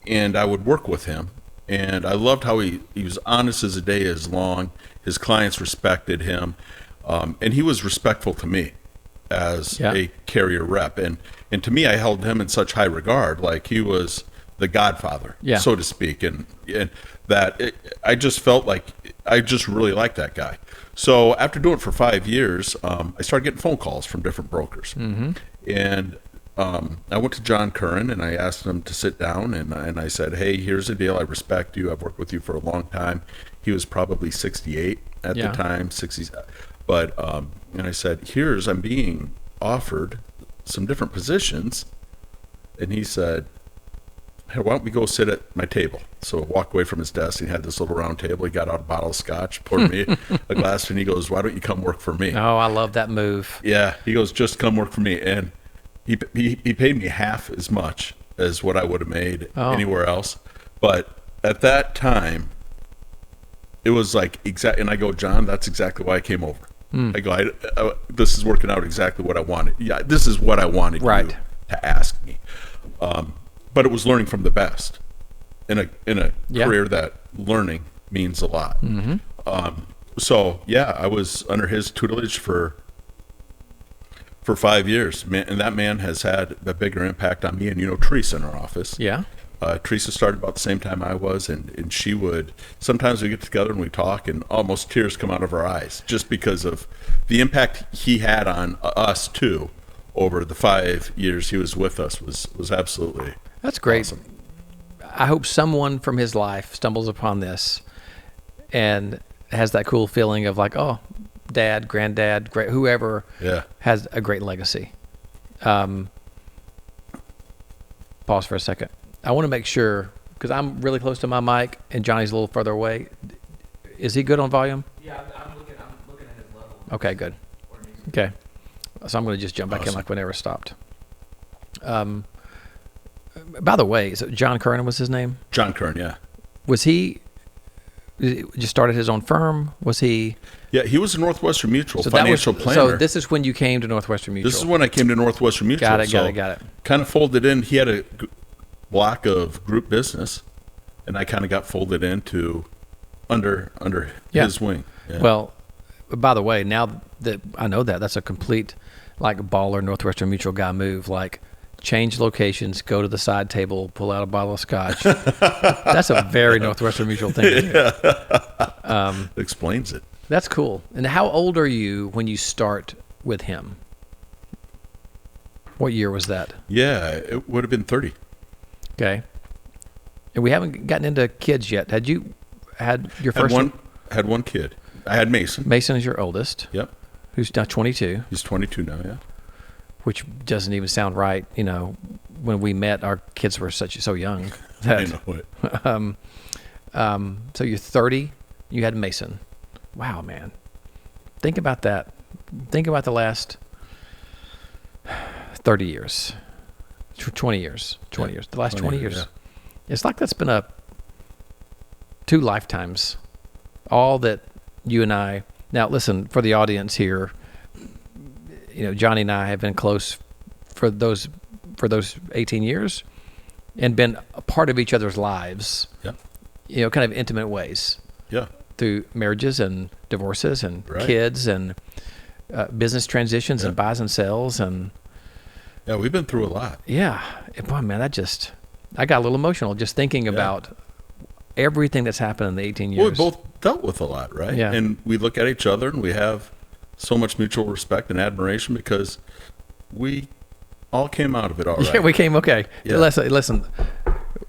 S1: And I would work with him, and I loved how he was honest as the day is long. His clients respected him, and he was respectful to me as a carrier rep. And to me, I held him in such high regard, like he was the godfather, so to speak. And that I just felt like I just really liked that guy. So after doing it for 5 years, I started getting phone calls from different brokers. And I went to John Curran, and I asked him to sit down, and I said, hey, here's the deal. I respect you. I've worked with you for a long time. He was probably 68 at the time, 60s. But, and I said, I'm being offered some different positions. And he said, hey, why don't we go sit at my table? So I walked away from his desk, and he had this little round table. He got out a bottle of scotch, poured me a glass, and he goes, why don't you come work for me?
S2: Oh, I love that move.
S1: Yeah. He goes, just come work for me. And he paid me half as much as what I would have made anywhere else. But at that time, it was like and I go, John, that's exactly why I came over. I go, this is working out exactly what I wanted. Yeah, this is what I wanted you to ask me. But it was learning from the best in a career that learning means a lot. So yeah, I was under his tutelage for 5 years, man, and that man has had a bigger impact on me. And Teresa in our office. Yeah. Teresa started about the same time I was, and she would, sometimes we get together and we talk, and almost tears come out of our eyes just because of the impact he had on us too. Over the 5 years he was with us was absolutely
S2: that's great.
S1: Awesome.
S2: I hope someone from his life stumbles upon this and has that cool feeling of like, oh, dad, granddad, whoever has a great legacy. Pause for a second. I want to make sure, because I'm really close to my mic and Johnny's a little further away. Is he good on volume?
S4: Yeah, I'm looking at his level.
S2: Okay, good. Okay. So I'm going to just jump back in like we never stopped. By the way, so John Curran was his name?
S1: John Curran, yeah.
S2: Was he just started his own firm? Was he?
S1: Yeah, he was a Northwestern Mutual financial planner.
S2: So this is when you came to Northwestern Mutual.
S1: This is when I came to Northwestern Mutual.
S2: Got it.
S1: Kind of folded in. He had a block of group business, and I kind of got folded into under his wing. Yeah.
S2: Well, by the way, now that I know that's a complete like baller Northwestern Mutual guy move. Like, change locations, go to the side table, pull out a bottle of scotch. That's a very Northwestern Mutual thing to do.
S1: Explains it.
S2: That's cool. And how old are you when you start with him? What year was that?
S1: Yeah, it would have been 30.
S2: Okay. And we haven't gotten into kids yet. Had you had your first one?
S1: Had one kid. I had Mason.
S2: Mason is your oldest.
S1: Yep.
S2: Who's now 22.
S1: He's 22 now, yeah.
S2: Which doesn't even sound right. You know, when we met, our kids were so young.
S1: I know it.
S2: So you're 30. You had Mason. Wow, man. Think about that. Think about the last 30 years. 20 years. 20 years. The last 20 years.
S1: Yeah.
S2: It's like that's been 2 lifetimes. All that you and I. Now, listen, for the audience here, you know, Johnny and I have been close for those 18 years and been a part of each other's lives.
S1: Yeah.
S2: You know, kind of intimate ways.
S1: Yeah.
S2: Through marriages and divorces and kids and business transitions and buys and sells and.
S1: Yeah, we've been through a lot.
S2: Yeah. Boy, man, I got a little emotional just thinking about everything that's happened in the 18 years.
S1: Well, we both dealt with a lot, right?
S2: Yeah.
S1: And we look at each other and we have so much mutual respect and admiration because we all came out of it all right.
S2: Yeah, we came okay.
S1: Yeah.
S2: Listen,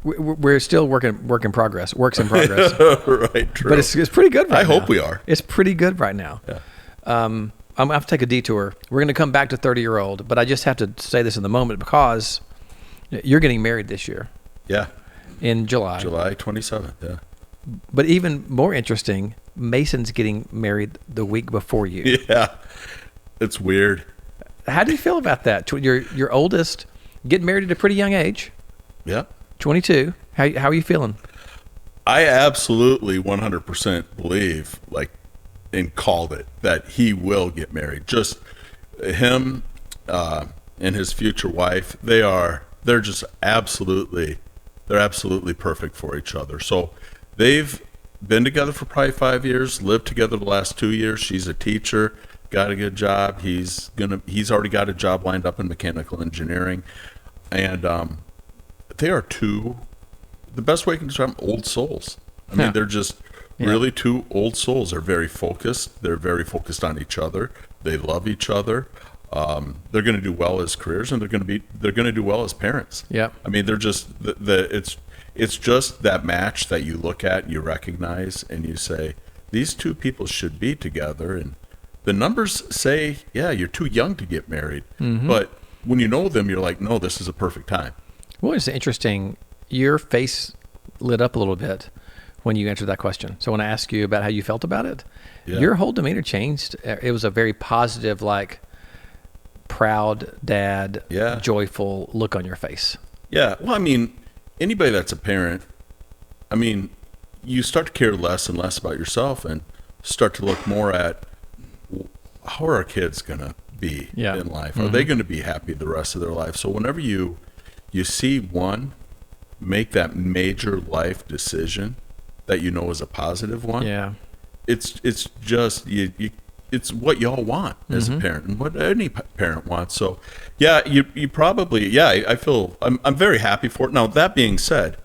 S2: we're still works in progress.
S1: Right, true.
S2: But it's pretty good right now.
S1: I hope we are.
S2: It's pretty good right now.
S1: Yeah.
S2: I'm going to have to take a detour. We're going to come back to 30-year-old, but I just have to say this in the moment because you're getting married this year.
S1: Yeah.
S2: In July.
S1: July 27th, yeah.
S2: But even more interesting, Mason's getting married the week before you.
S1: Yeah. It's weird.
S2: How do you feel about that? Your oldest getting married at a pretty young age.
S1: Yeah.
S2: 22. How are you feeling?
S1: I absolutely 100% believe, and called it, that he will get married. Just him and his future wife, they're absolutely perfect for each other. So they've been together for probably 5 years, lived together the last 2 years. She's a teacher, got a good job. He's already got a job lined up in mechanical engineering. And they are the best way I can describe them, old souls. I mean, they're just really 2 old souls. They're very focused. They're very focused on each other. They love each other. They're going to do well as careers, and they're going to do well as parents.
S2: Yeah.
S1: I mean, they're just it's just that match that you look at, you recognize, and you say these 2 people should be together. And the numbers say, yeah, you're too young to get married, but when you know them, you're like, no, this is a perfect time.
S2: Well, it's interesting. Your face lit up a little bit when you answered that question. So when I asked you about how you felt about it, your whole demeanor changed. It was a very positive, proud dad, joyful look on your face. Yeah.
S1: Well, I mean, anybody that's a parent, I mean, you start to care less and less about yourself and start to look more at how are our kids going to be in life? Are they going to be happy the rest of their life? So whenever you see one make that major life decision that you know is a positive one, it's just it's what y'all want as a parent and what any parent wants. So you probably I feel I'm very happy for it. Now that being said,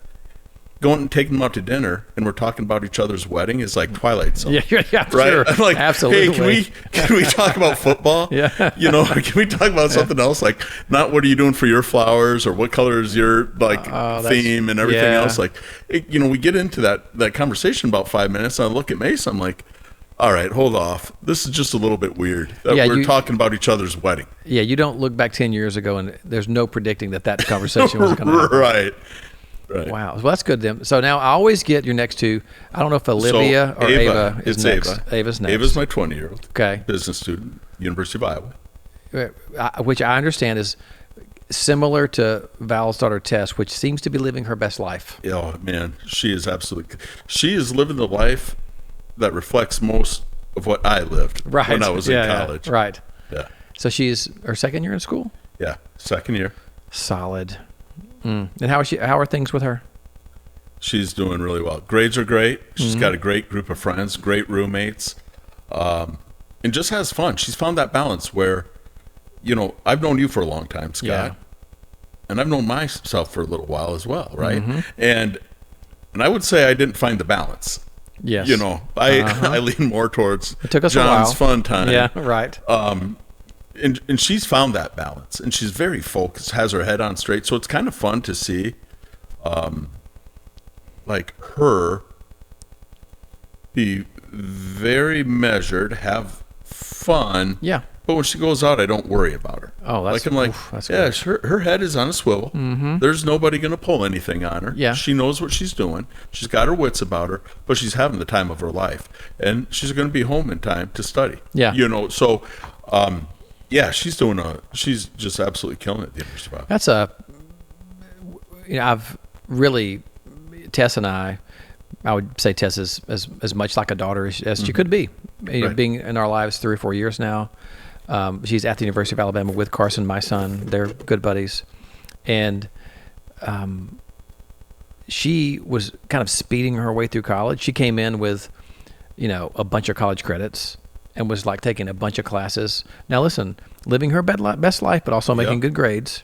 S1: going and taking them out to dinner and we're talking about each other's wedding is like Twilight Zone.
S2: Yeah,
S1: right?
S2: Sure.
S1: I'm like,
S2: absolutely.
S1: Hey, can we talk about football?
S2: Yeah.
S1: You know, can we talk about something else? Like, not what are you doing for your flowers or what color is your theme and everything else. Like, we get into that conversation about 5 minutes and I look at Mace, I'm like, all right, hold off. This is just a little bit weird that we're talking about each other's wedding.
S2: Yeah, you don't look back 10 years ago and there's no predicting that conversation was going to happen.
S1: Right.
S2: Wow. Well, that's good then. So now I always get your next 2. I don't know if Olivia or Ava is next. Ava's next.
S1: Ava's my 20-year-old.
S2: Okay.
S1: Business student, University of Iowa.
S2: Which I understand is similar to Val's daughter Tess, which seems to be living her best life.
S1: Oh, man. She is living the life that reflects most of what I lived when I was in college.
S2: Yeah, right.
S1: Yeah.
S2: So she's her second year in school?
S1: Yeah, second year.
S2: Solid. And how are things with her?
S1: She's doing really well. Grades are great. She's got a great group of friends, great roommates, and just has fun. She's found that balance where, I've known you for a long time, Scott, and I've known myself for a little while as well, right? And I would say I didn't find the balance.
S2: Yes.
S1: I lean more towards
S2: it took us
S1: John's
S2: a while.
S1: fun time.
S2: Yeah, right.
S1: And she's found that balance, and she's very focused, has her head on straight. So it's kind of fun to see like her be very measured, have fun.
S2: Yeah.
S1: But when she goes out, I don't worry about her.
S2: Oh, that's-
S1: like I'm like,
S2: oof, that's
S1: yeah,
S2: good.
S1: her head is on a swivel. Mm-hmm. There's nobody going to pull anything on her.
S2: Yeah.
S1: She knows what she's doing. She's got her wits about her, but she's having the time of her life, and she's going to be home in time to study.
S2: Yeah.
S1: You know, so yeah, she's just absolutely killing it at the University of Iowa.
S2: That's I've really, Tess and I would say Tess is as much like a daughter as she could be. You know,
S1: Right.
S2: being in our lives 3 or 4 years now. She's at the University of Alabama with Carson, my son. They're good buddies. And she was kind of speeding her way through college. She came in with, a bunch of college credits and was like taking a bunch of classes. Now listen, living her best life, but also making
S1: Yeah.
S2: good grades.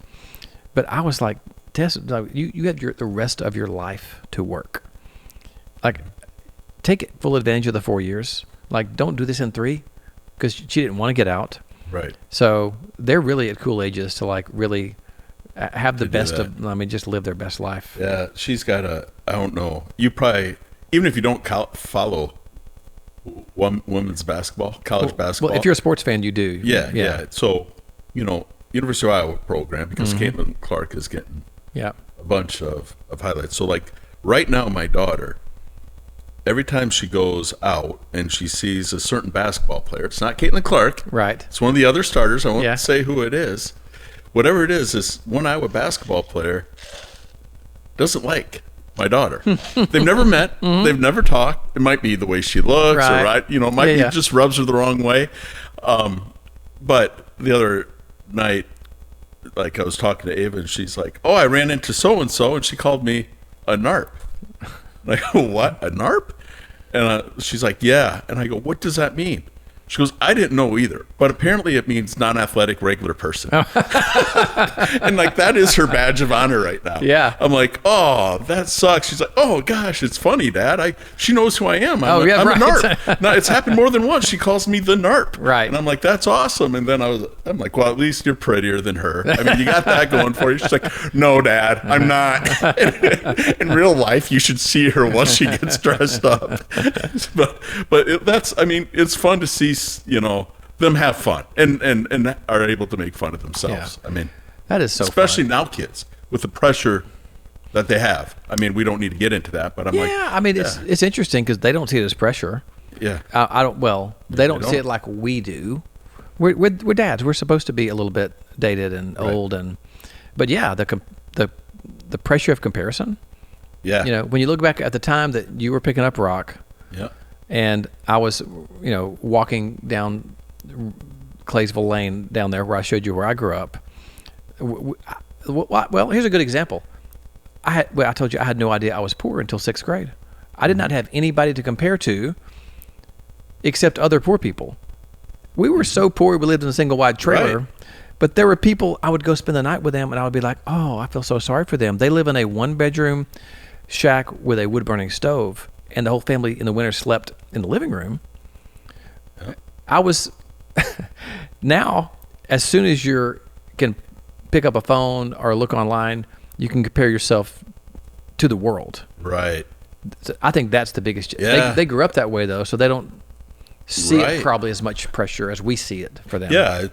S2: But I was like, Tess, like, you have the rest of your life to work. Like, take full advantage of the 4 years. Like, don't do this in 3, because she didn't want to get out.
S1: Right.
S2: So they're really at cool ages to like really have the
S1: To do
S2: best
S1: that.
S2: of. I mean, just live their best life.
S1: Yeah, she's got I don't know. You probably, even if you don't follow women's basketball, college basketball.
S2: Well, if you're a sports fan, you do.
S1: Yeah. So, University of Iowa program, because
S2: Mm-hmm.
S1: Caitlin Clark is getting
S2: Yeah.
S1: a bunch of highlights. So, like, right now, my daughter, every time she goes out and she sees a certain basketball player, it's not Caitlin Clark.
S2: Right.
S1: It's one of the other starters. I won't
S2: Yeah.
S1: say who it is. Whatever it is, this one Iowa basketball player doesn't like my daughter. They've never met. They've never talked. It might be the way she looks,
S2: Mm-hmm. Right.
S1: or it might be
S2: Yeah.
S1: just rubs her the wrong way. But the other night, like, I was talking to Ava, and she's like, "Oh, I ran into so and so, and she called me a narp." Like, what? A narp? And she's like, "Yeah." And I go, "What does that mean?" She goes, "I didn't know either, but apparently it means non-athletic, regular person." And like, that is her badge of honor right now.
S2: Yeah.
S1: I'm like, "Oh, that sucks." She's like, "Oh gosh, it's funny, Dad. She knows who I am. I'm a
S2: right.
S1: narp." Now, it's happened more than once. She calls me the narp.
S2: Right.
S1: And I'm like, "That's awesome." And then I'm like, "Well, at least you're prettier than her. I mean, you got that going for you." She's like, "No, Dad, I'm not." In real life, you should see her once she gets dressed up. But it's fun to see, them have fun and are able to make fun of themselves.
S2: Yeah.
S1: I mean,
S2: That is so
S1: especially
S2: fun.
S1: now, kids with the pressure that they have. I mean, we don't need to get into that, but I'm like,
S2: Yeah, I mean, it's interesting because they don't see it as pressure.
S1: yeah,
S2: I don't. Well, they don't see
S1: don't.
S2: it like we do. We're dads. We're supposed to be a little bit dated and old, but yeah, the pressure of comparison.
S1: yeah,
S2: When you look back at the time that you were picking up rock,
S1: yeah,
S2: and I was, walking down Claysville Lane down there where I showed you where I grew up. Well, here's a good example. I told you I had no idea I was poor until 6th grade. I did not have anybody to compare to except other poor people. We were so poor we lived in a single wide trailer.
S1: Right.
S2: But there were people, I would go spend the night with them and I would be like, oh, I feel so sorry for them. They live in a 1-bedroom shack with a wood-burning stove, and the whole family in the winter slept in the living room. I was now, as soon as you can pick up a phone or look online, you can compare yourself to the world.
S1: right.
S2: So I think that's the biggest.
S1: Yeah.
S2: They grew up that way though, so they don't see
S1: Right.
S2: it probably as much pressure as we see it for them.
S1: Yeah,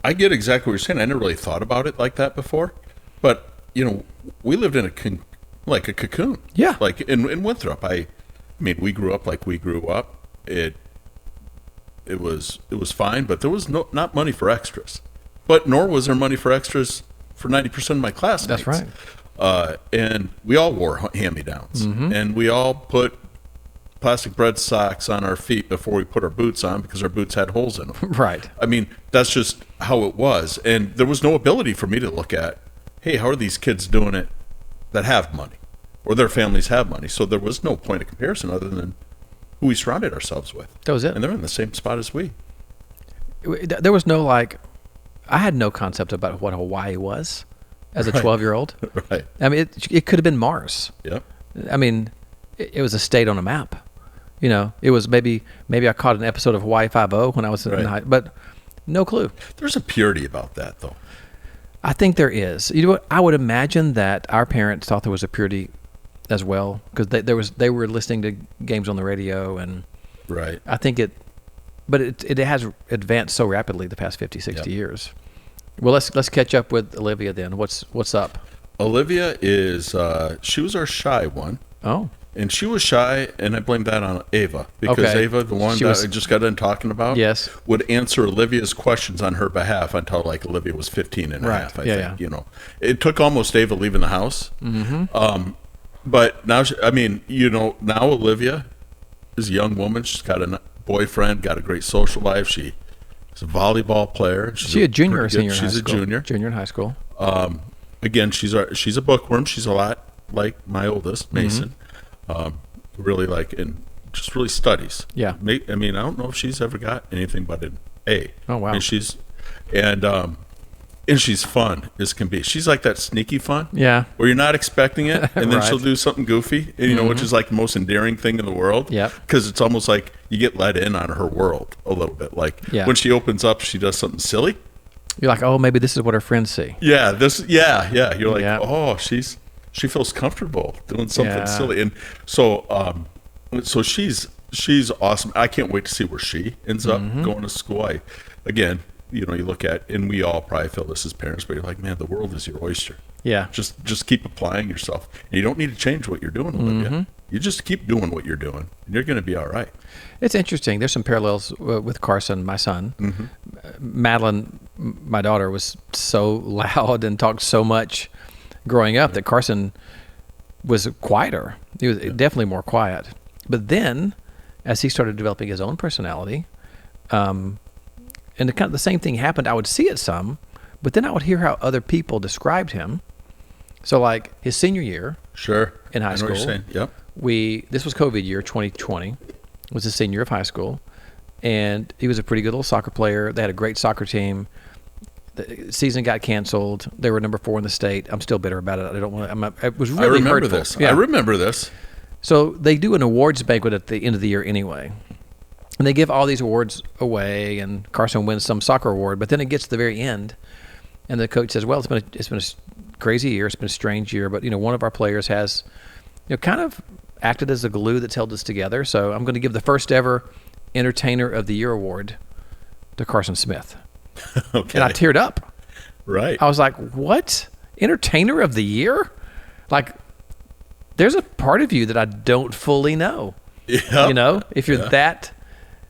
S1: I get exactly what you're saying. I never really thought about it like that before, but we lived in a cocoon.
S2: Yeah.
S1: Like in Winthrop. I mean, we grew up like we grew up. It was fine, but there was not money for extras. But nor was there money for extras for 90% of my classmates.
S2: That's right.
S1: And we all wore hand-me-downs, and we all put plastic bread socks on our feet before we put our boots on because our boots had holes in them.
S2: Right.
S1: I mean, that's just how it was. And there was no ability for me to look at, hey, how are these kids doing it that have money or their families have money? So there was no point of comparison other than who we surrounded ourselves with.
S2: That was it.
S1: And they're in the same spot as we.
S2: There was no I had no concept about what Hawaii was as a 12-year-old.
S1: Right.
S2: I mean, it could have been Mars.
S1: Yep.
S2: I mean, it was a state on a map. It was maybe I caught an episode of Hawaii Five-0 when I was in
S1: Right.
S2: high, but no clue.
S1: There's a purity about that, though.
S2: I think there is. You know what? I would imagine that our parents thought there was a purity as well, because they were listening to games on the radio, and
S1: Right.
S2: I think it has advanced so rapidly the past 50, 60 years. Well, let's catch up with Olivia then. What's up?
S1: Olivia is she was our shy one.
S2: Oh,
S1: And she was shy, and I blame that on Ava. Because
S2: Okay.
S1: Ava, the one
S2: She
S1: that
S2: was-
S1: I just got done talking about,
S2: Yes.
S1: would answer Olivia's questions on her behalf until, like, Olivia was 15 and a
S2: Right.
S1: half, I
S2: Yeah,
S1: think.
S2: yeah.
S1: You know, it took almost Ava leaving the house. Mm-hmm. But now, now Olivia is a young woman. She's got a boyfriend, got a great social life. She's a volleyball player.
S2: is she a junior or
S1: pretty good-
S2: senior in high
S1: She's a
S2: school?
S1: junior.
S2: Junior in high school.
S1: Again, she's a bookworm. She's a lot like my oldest, Mason. Really and just really studies.
S2: Yeah.
S1: I mean, I don't know if she's ever got anything but an A.
S2: Oh, wow.
S1: And she's fun as can be. She's like that sneaky fun.
S2: Yeah.
S1: Where you're not expecting it, and then
S2: Right.
S1: she'll do something goofy, and, which is like the most endearing thing in the world.
S2: Yep.
S1: Because it's almost like you get let in on her world a little bit. Like
S2: Yeah.
S1: when she opens up, she does something silly.
S2: You're like, oh, maybe this is what her friends see.
S1: Yeah, yeah. You're like,
S2: Yeah.
S1: oh, she feels comfortable doing something
S2: Yeah.
S1: silly, and so she's awesome. I can't wait to see where she ends up going to school. Again, you look at, and we all probably feel this as parents, but you're like, man, the world is your oyster.
S2: Yeah.
S1: Just keep applying yourself, and you don't need to change what you're doing, Olivia. You just keep doing what you're doing, and you're going to be all right.
S2: It's interesting. There's some parallels with Carson, my son. Madeline, my daughter, was so loud and talked so much growing up that Carson was quieter. He was definitely more quiet. But then, as he started developing his own personality, and the same thing happened. I would see it some, but then I would hear how other people described him. So, like his senior year
S1: Sure.
S2: in high
S1: I know what you're
S2: school,
S1: saying. Yep.
S2: this was COVID year 2020, was his senior of high school, and he was a pretty good little soccer player. They had a great soccer team. The season got canceled. They were number 4 in the state. I'm still bitter about it. I don't want. It was really
S1: I remember
S2: hurtful.
S1: this.
S2: Yeah.
S1: I remember this.
S2: So they do an awards banquet at the end of the year anyway, and they give all these awards away. And Carson wins some soccer award, but then it gets to the very end, and the coach says, "Well, it's been a crazy year. It's been a strange year, but one of our players has, kind of acted as a glue that's held us together. So I'm going to give the first ever Entertainer of the Year award to Carson Smith."
S1: Okay.
S2: And I teared up.
S1: Right.
S2: I was like, "What? Entertainer of the Year? Like, there's a part of you that I don't fully know."
S1: Yeah.
S2: If you're that,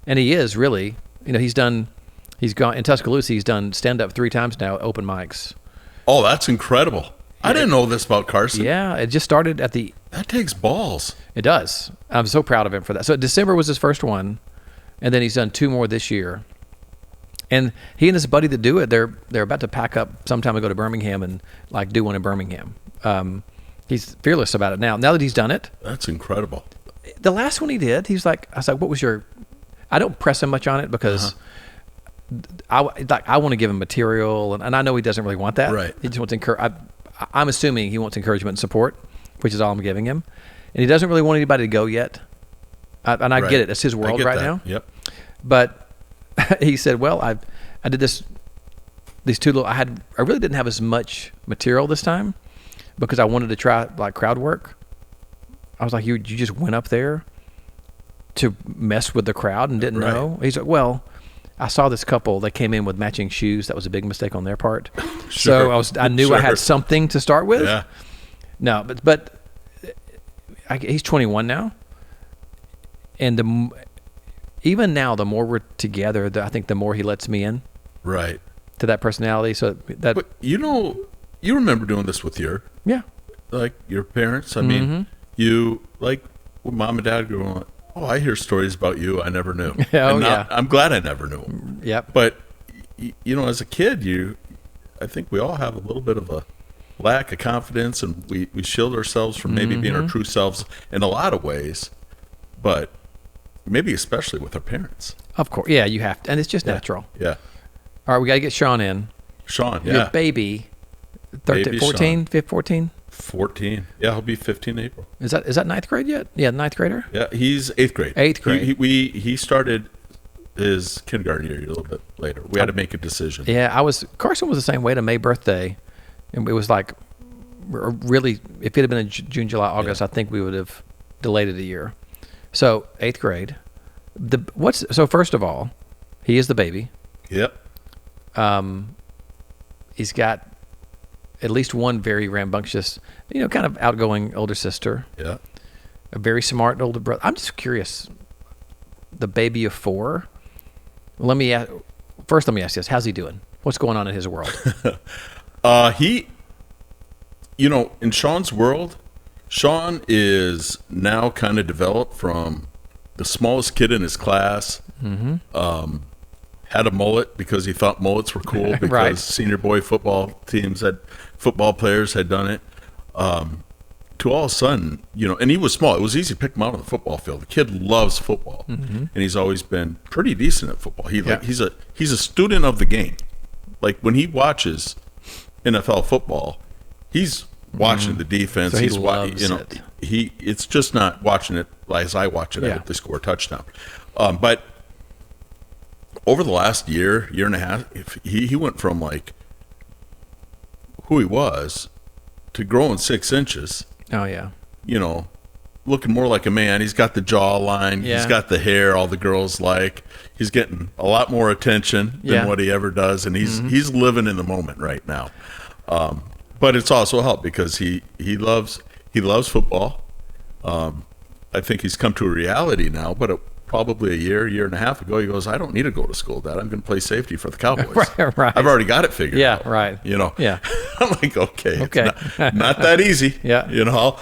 S2: and he is really, he's gone in Tuscaloosa. He's done stand up 3 times now, open mics.
S1: Oh, that's incredible. I didn't know this about Carson.
S2: Yeah, it just started at the.
S1: That takes balls.
S2: It does. I'm so proud of him for that. So December was his first one, and then he's done 2 more this year. And he and his buddy that do it, they're about to pack up sometime to go to Birmingham and do one in Birmingham. He's fearless about it now. Now that he's done it,
S1: That's incredible.
S2: the last one he did, he's like, I was like, "What was your?" I don't press him much on it because I want to give him material, and I know he doesn't really want that.
S1: Right.
S2: He just wants to encourage. I'm assuming he wants encouragement and support, which is all I'm giving him, and he doesn't really want anybody to go yet. I
S1: Right.
S2: get it; it's his
S1: I
S2: world
S1: get
S2: right
S1: that.
S2: now.
S1: Yep.
S2: But he said, "Well, I did these 2 little. I really didn't have as much material this time because I wanted to try crowd work." I was like, "You just went up there to mess with the crowd and didn't
S1: Right.
S2: know?" He's like, "Well, I saw this couple. They came in with matching shoes. That was a big mistake on their part.
S1: Sure.
S2: So I knew I
S1: Sure.
S2: had something to start with."
S1: Yeah.
S2: No, but he's 21 now, and even now, the more we're together, I think the more he lets me in
S1: Right.
S2: to that personality. So that,
S1: But you remember doing this with your parents. I
S2: Mm-hmm.
S1: mean, you when mom and dad go, "Oh, I hear stories about you I never knew."
S2: Oh,
S1: And now,
S2: yeah.
S1: I'm glad I never knew them.
S2: yep.
S1: But as a kid, I think we all have a little bit of a lack of confidence, and we shield ourselves from maybe being
S2: Mm-hmm.
S1: our true selves in a lot of ways, but maybe especially with our parents.
S2: Of course. Yeah, you have to. And it's just natural.
S1: Yeah.
S2: All right, we got to get Sean in.
S1: Sean,
S2: Your
S1: yeah.
S2: baby, 13,
S1: Baby
S2: 14, 14?
S1: 14. Yeah, he'll be 15 in April.
S2: Is that ninth grade yet? Yeah, ninth grader?
S1: Yeah, he's 8th grade.
S2: 8th grade.
S1: He started his kindergarten year a little bit later. We had to make a decision.
S2: Yeah, Carson was the same way to May birthday. And it was like really, if it had been in June, July, August, I think we would have delayed it a year. So 8th grade. So first of all, he is the baby.
S1: Yep.
S2: He's got at least one very rambunctious, kind of outgoing older sister.
S1: Yeah.
S2: A very smart older brother. I'm just curious. The baby of 4. Let me ask this: how's he doing? What's going on in his world?
S1: He, in Sean's world, Sean is now kind of developed from the smallest kid in his class. Mm-hmm. Had a mullet because he thought mullets were cool because
S2: Right.
S1: senior boy football players had done it. To all of a sudden, and he was small. It was easy to pick him out on the football field. The kid loves football, and he's always been pretty decent at football. He's a student of the game. Like when he watches NFL football, he's watching the defense.
S2: So he
S1: he's
S2: loves it.
S1: It's just not watching it as I watch it. I hope they score a touchdown. But over the last year and a half, he went from like who he was to growing 6 inches.
S2: Oh yeah.
S1: Looking more like a man. He's got the jawline.
S2: Yeah.
S1: He's got the hair all the girls like. He's getting a lot more attention than what he ever does, and he's living in the moment right now. But it's also helped because he loves football. I think he's come to a reality now, but probably a year and a half ago, he goes, I don't need to go to school, Dad. I'm going to play safety for the Cowboys.
S2: Right.
S1: I've already got it figured out.
S2: Yeah, right. Yeah.
S1: I'm like, okay. It's not that easy.
S2: Yeah.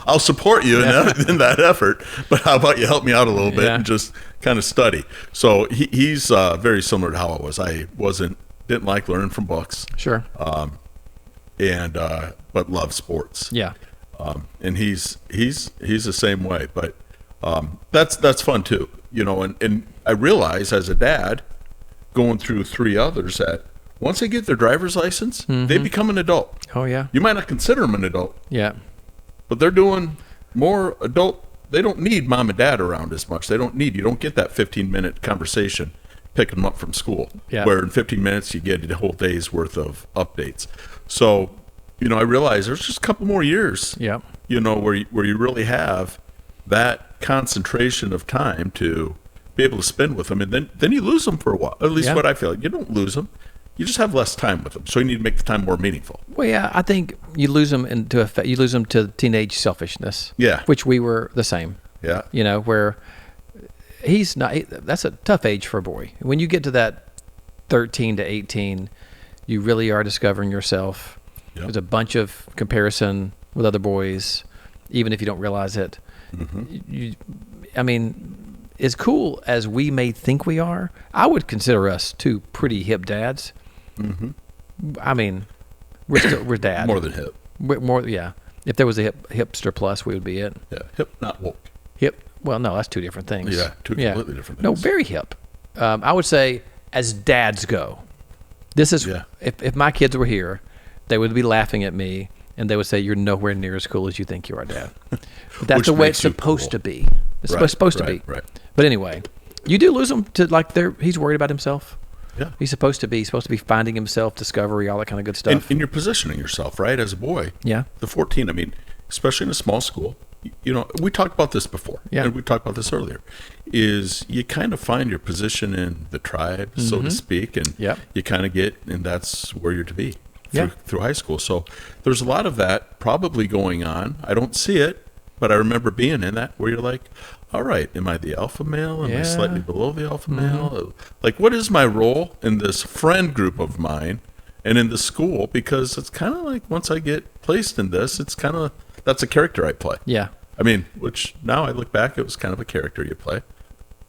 S1: I'll support you in that effort, but how about you help me out a little bit and just kind of study. So he's very similar to how I was. I didn't like learning from books.
S2: Sure.
S1: But love sports.
S2: Yeah.
S1: And he's the same way, but that's fun too. And I realize as a dad, going through 3 others, that once they get their driver's license, they become an adult.
S2: Oh yeah.
S1: You might not consider them an adult,
S2: Yeah.
S1: but they're doing more adult. They don't need mom and dad around as much. You don't get that 15-minute conversation picking them up from school, where in 15 minutes you get a whole day's worth of updates. So, I realize there's just a couple more years,
S2: Yeah.
S1: where you really have that concentration of time to be able to spend with them, and then you lose them for a while. At least what I feel like. You don't lose them. You just have less time with them. So you need to make the time more meaningful.
S2: Well, yeah, I think you lose them to teenage selfishness.
S1: Yeah.
S2: Which we were the same.
S1: Yeah.
S2: Where he's not. That's a tough age for a boy. When you get to that 13 to 18, you really are discovering yourself.
S1: Yep.
S2: There's a bunch of comparison with other boys, even if you don't realize it. As cool as we may think we are, I would consider us 2 pretty hip dads. We're dad.
S1: More than hip.
S2: Yeah. If there was a hipster plus, we would be it.
S1: Yeah. Hip, not woke.
S2: Hip. Well, no, that's 2 different things.
S1: Yeah. 2 completely different things.
S2: No, very hip. I would say, as dads go, this is if my kids were here, they would be laughing at me and they would say, "You're nowhere near as cool as you think you are, Dad." But that's
S1: Which
S2: the way
S1: makes
S2: it's
S1: you
S2: supposed
S1: cool.
S2: to be. It's supposed to be.
S1: Right.
S2: But anyway, you do lose him to he's worried about himself.
S1: Yeah.
S2: He's supposed to be finding himself, discovery, all that kind of good stuff.
S1: And you're positioning yourself, right, as a boy.
S2: Yeah.
S1: The 14, especially in a small school, we talked about this before.
S2: Yeah.
S1: And we talked about this earlier, is you kind of find your position in the tribe, so to speak, and you kind of and that's where you're to be through high school. So there's a lot of that probably going on. I don't see it, but I remember being in that where you're like, all right, am I the alpha male? Am I slightly below the alpha male? Like, what is my role in this friend group of mine and in the school? Because it's kind of like once I get placed in this, it's kind of, that's a character I play.
S2: Yeah.
S1: Which now I look back, it was kind of a character you play.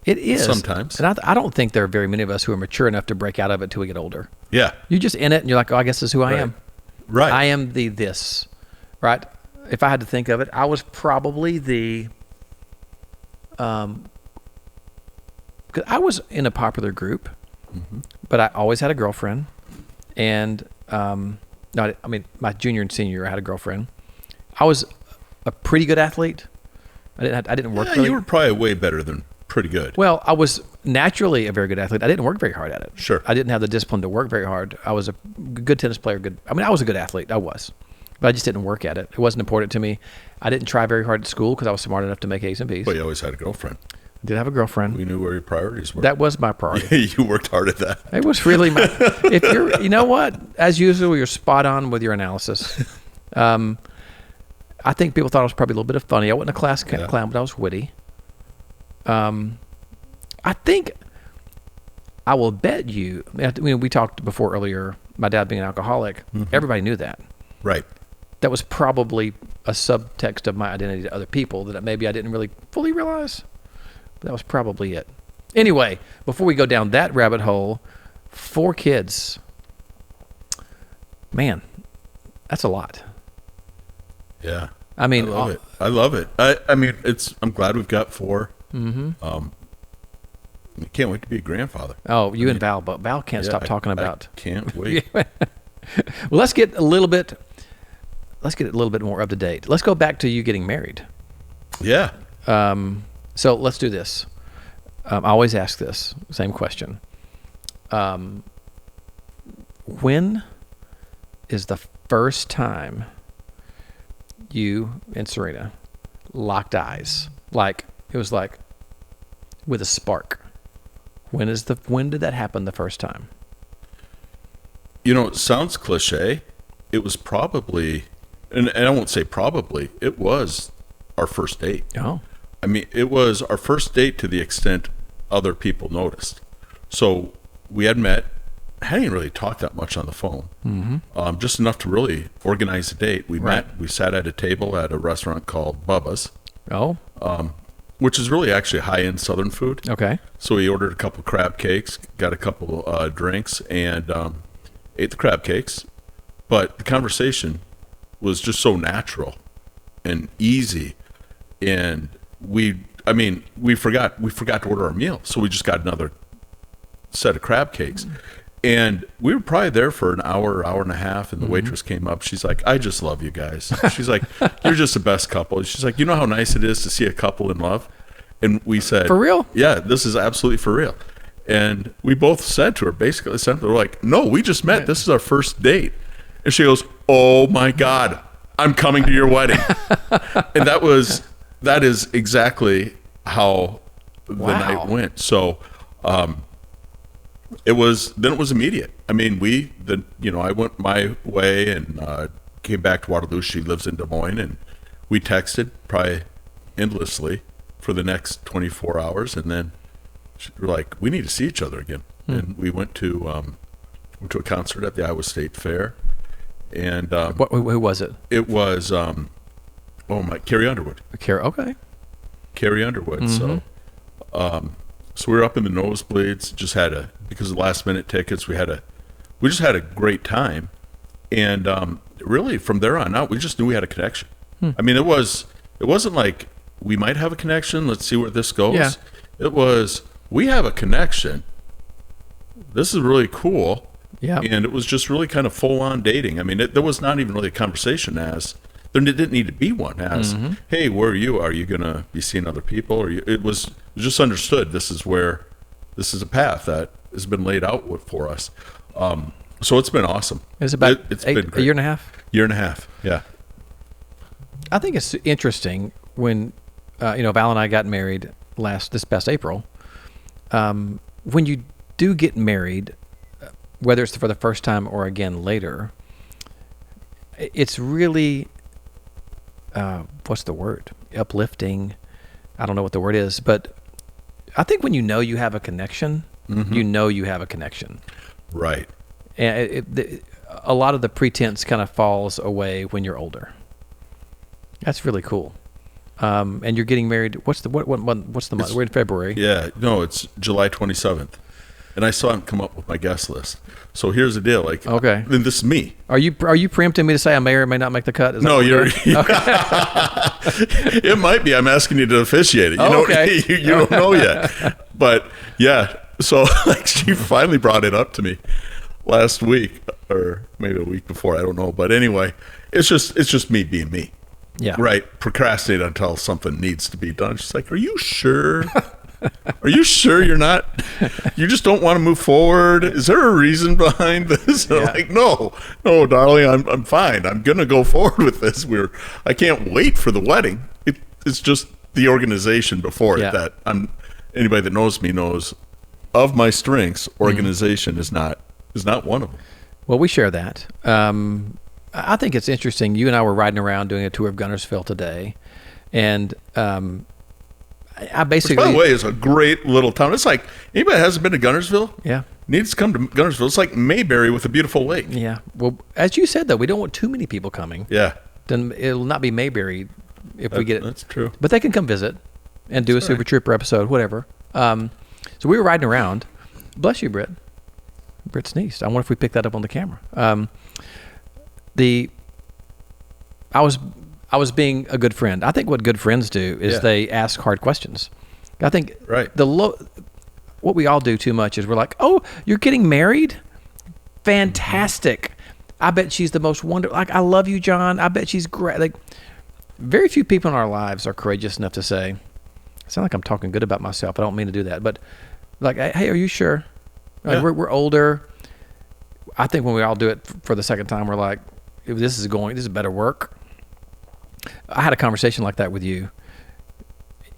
S2: It is.
S1: Sometimes.
S2: And I don't think there are very many of us who are mature enough to break out of it till we get older.
S1: Yeah.
S2: You're just in it and you're like, oh, I guess this is who I am.
S1: Right.
S2: I am this, right? If I had to think of it, I was probably the, because I was in a popular group, but I always had a girlfriend. And, my junior and senior year, I had a girlfriend. I was a pretty good athlete. I didn't work really.
S1: You were probably way better than pretty good.
S2: Well, I was naturally a very good athlete. I didn't work very hard at it.
S1: Sure.
S2: I didn't have the discipline to work very hard. I was a good tennis player. I was a good athlete. I was. but I just didn't work at it. It wasn't important to me. I didn't try very hard at school because I was smart enough to make A's and B's.
S1: But you always had a girlfriend.
S2: Did have a girlfriend.
S1: We knew where your priorities were.
S2: That was my priority.
S1: You worked hard at that.
S2: It was really my. If you're, you know what? As usual, you're spot on with your analysis. I think people thought I was probably a little bit of funny. I wasn't a class clown, but I was witty. I think I will bet you. I mean, we talked before earlier. My dad being an alcoholic, everybody knew that.
S1: Right.
S2: That was probably a subtext of my identity to other people that maybe I didn't really fully realize. But that was probably it. Anyway, before we go down that rabbit hole, 4 kids. Man, that's a lot.
S1: Yeah.
S2: I mean,
S1: I love it. I mean, I'm glad we've got 4. I can't wait to be a grandfather.
S2: Oh, and Val, but Val can't stop talking about.
S1: I can't wait.
S2: Well, let's get a little bit more up to date. Let's go back to you getting married.
S1: Yeah.
S2: So let's do this. I always ask this same question. When is the first time you and Serena locked eyes? Like it was like with a spark. When did that happen the first time?
S1: You know, it sounds cliche. It was probably, and I won't say probably, it was our first date.
S2: Oh.
S1: I mean, it was our first date to the extent other people noticed. So we had met, hadn't really talked that much on the phone, just enough to really organize a date. We met, we sat at a table at a restaurant called Bubba's.
S2: Oh.
S1: Which is really actually high-end Southern food.
S2: Okay.
S1: So we ordered a couple crab cakes, got a couple drinks, and ate the crab cakes. But the conversation was just so natural and easy, and we forgot to order our meal, so we just got another set of crab cakes. And we were probably there for an hour and a half, and the waitress came up. She's like, I just love you guys. She's like, you're just the best couple. She's like, you know how nice it is to see a couple in love? And we said,
S2: for real?
S1: Yeah, this is absolutely for real. And we both said to her, basically, we're like, no, we just met. This is our first date. And she goes, oh my God, I'm coming to your wedding. And that is exactly how the night went. So, it was immediate. I mean, I went my way and came back to Waterloo. She lives in Des Moines, and we texted probably endlessly for the next 24 hours, and then we're like, we need to see each other again. And we went to a concert at the Iowa State Fair, and
S2: who was it?
S1: It was Carrie Underwood.
S2: Okay.
S1: Carrie Underwood. So we were up in the nosebleeds. Because of last minute tickets, we just had a great time, and really from there on out, we just knew we had a connection. I mean, it wasn't like we might have a connection. Let's see where this goes.
S2: Yeah.
S1: It was, we have a connection. This is really cool.
S2: Yeah.
S1: And it was just really kind of full on dating. I mean, there was not even really a conversation there didn't need to be one hey, where are you? Are you going to be seeing other people? It was just understood. This is a path that has been laid out for us. So it's been awesome.
S2: It's about
S1: it's been great.
S2: A year and a half?
S1: Year and a half, yeah.
S2: I think it's interesting when, Val and I got married this past April. When you do get married, whether it's for the first time or again later, it's really, what's the word? Uplifting. I don't know what the word is, but I think when you have a connection, you have a connection.
S1: Right.
S2: And a lot of the pretense kind of falls away when you're older. That's really cool. And you're getting married. What's the month? We're in February.
S1: Yeah. No, it's July 27th. And I still haven't come up with my guest list. So here's the deal. Okay. And this is me.
S2: Are you preempting me to say I may or may not make the cut?
S1: No, you're. It might be. I'm asking you to officiate it. You don't know yet. But yeah. So she finally brought it up to me last week, or maybe a week before. I don't know. But anyway, it's just me being me.
S2: Yeah.
S1: Right. Procrastinate until something needs to be done. She's like, "Are you sure Are you sure you're not? You just don't want to move forward? Is there a reason behind this?
S2: Yeah.
S1: Like, no, darling, I'm fine. I'm gonna go forward with this. I can't wait for the wedding. It's just the organization before
S2: Yeah.
S1: it that anybody that knows me knows of my strengths. Organization is not one of them.
S2: Well, we share that. I think it's interesting. You and I were riding around doing a tour of Gunnersville today, and I basically,
S1: Which, by the way, is a great little town. It's like anybody that hasn't been to Gunnersville
S2: yeah,
S1: needs to come to Gunnersville. It's like Mayberry with a beautiful lake.
S2: yeah. Well, as you said, though, we don't want too many people coming.
S1: Yeah,
S2: Then it'll not be Mayberry if we get it.
S1: That's true.
S2: But they can come visit and do a Super Trooper episode, whatever. So we were riding around. Bless you, Britt. Britt sneezed. I wonder if we picked that up on the camera. I was being a good friend. I think what good friends do is they ask hard questions. I think
S1: Right.
S2: what we all do too much is we're like, oh, you're getting married? Fantastic. I bet she's the most wonderful. Like, I love you, John. I bet she's great. Like, very few people in our lives are courageous enough to say, I sound like I'm talking good about myself. I don't mean to do that. But like, hey, are you sure? Like,
S1: Yeah.
S2: we're older. I think when we all do it for the second time, we're like, if this is better work. I had a conversation like that with you.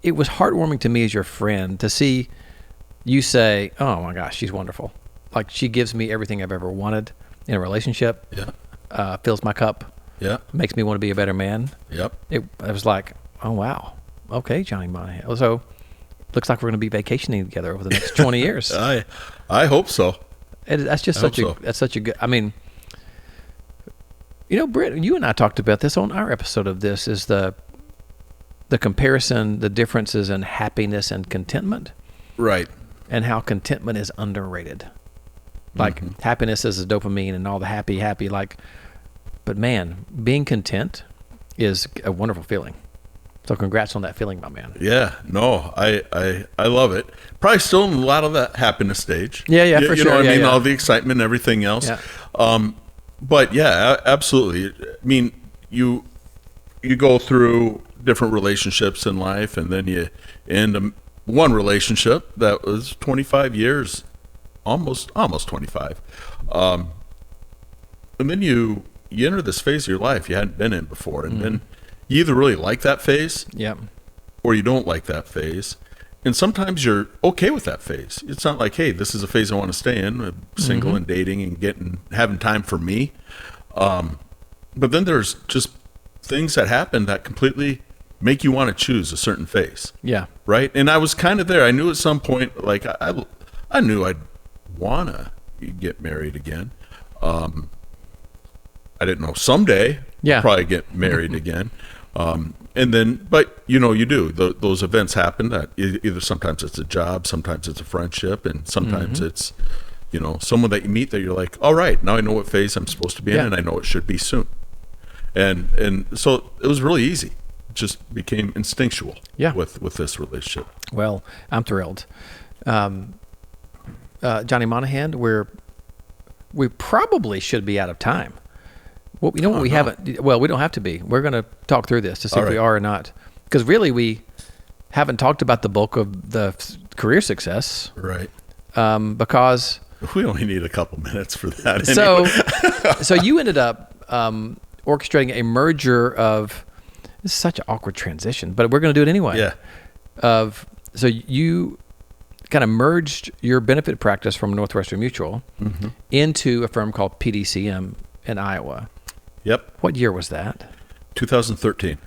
S2: It was heartwarming to me as your friend to see you say, oh my gosh, she's wonderful. Like, she gives me everything I've ever wanted in a relationship.
S1: Yeah.
S2: Fills my cup.
S1: Yeah.
S2: Makes me want to be a better man.
S1: Yep.
S2: It was like, oh wow, okay, Johnny Monaghan. So looks like we're going to be vacationing together over the next 20 years.
S1: I hope so.
S2: That's just
S1: I hope
S2: that's such a good. I mean, you know, Britt, you and I talked about this on our episode of this. Is the comparison, the differences in happiness and contentment,
S1: Right.
S2: and how contentment is underrated. Like, happiness is the dopamine and all the happy. Like, but man, being content is a wonderful feeling. So congrats on that feeling, my man.
S1: Yeah. No, I love it. Probably still in a lot of that happiness stage.
S2: Yeah,
S1: You
S2: for
S1: know
S2: sure.
S1: what
S2: Yeah,
S1: I mean?
S2: yeah.
S1: All the excitement and everything else.
S2: Yeah.
S1: But yeah, absolutely. I mean, you go through different relationships in life, and then you end one relationship that was 25 years, almost 25. And then you enter this phase of your life you hadn't been in before, and then you either really like that phase
S2: Yeah.
S1: or you don't like that phase. And sometimes you're okay with that phase. It's not like, hey, this is a phase I want to stay in, single and dating and having time for me. But then there's just things that happen that completely make you want to choose a certain phase.
S2: Yeah.
S1: Right. And I was kind of there. I knew at some point, like, I knew I'd want to get married again. I didn't know someday
S2: Yeah.
S1: I'd probably get married again. And then, but you do. Those events happen that either sometimes it's a job, sometimes it's a friendship, and sometimes it's, someone that you meet that you're like, all right, now I know what phase I'm supposed to be in,
S2: Yeah.
S1: and I know it should be soon. And so it was really easy. It just became instinctual.
S2: Yeah.
S1: With this relationship.
S2: Well, I'm thrilled. Johnny Monaghan, we probably should be out of time. Well, you know what we haven't. Well, we don't have to be. We're going to talk through this to see
S1: All
S2: if we
S1: right.
S2: are or not. Because really, we haven't talked about the bulk of the career success.
S1: Right.
S2: Because
S1: We only need a couple minutes for that.
S2: so,
S1: anyway.
S2: so you ended up orchestrating a merger of. This is such an awkward transition, but we're going to do it anyway.
S1: Yeah.
S2: So you kind of merged your benefit practice from Northwestern Mutual into a firm called PDCM in Iowa.
S1: Yep.
S2: What year was that?
S1: 2013.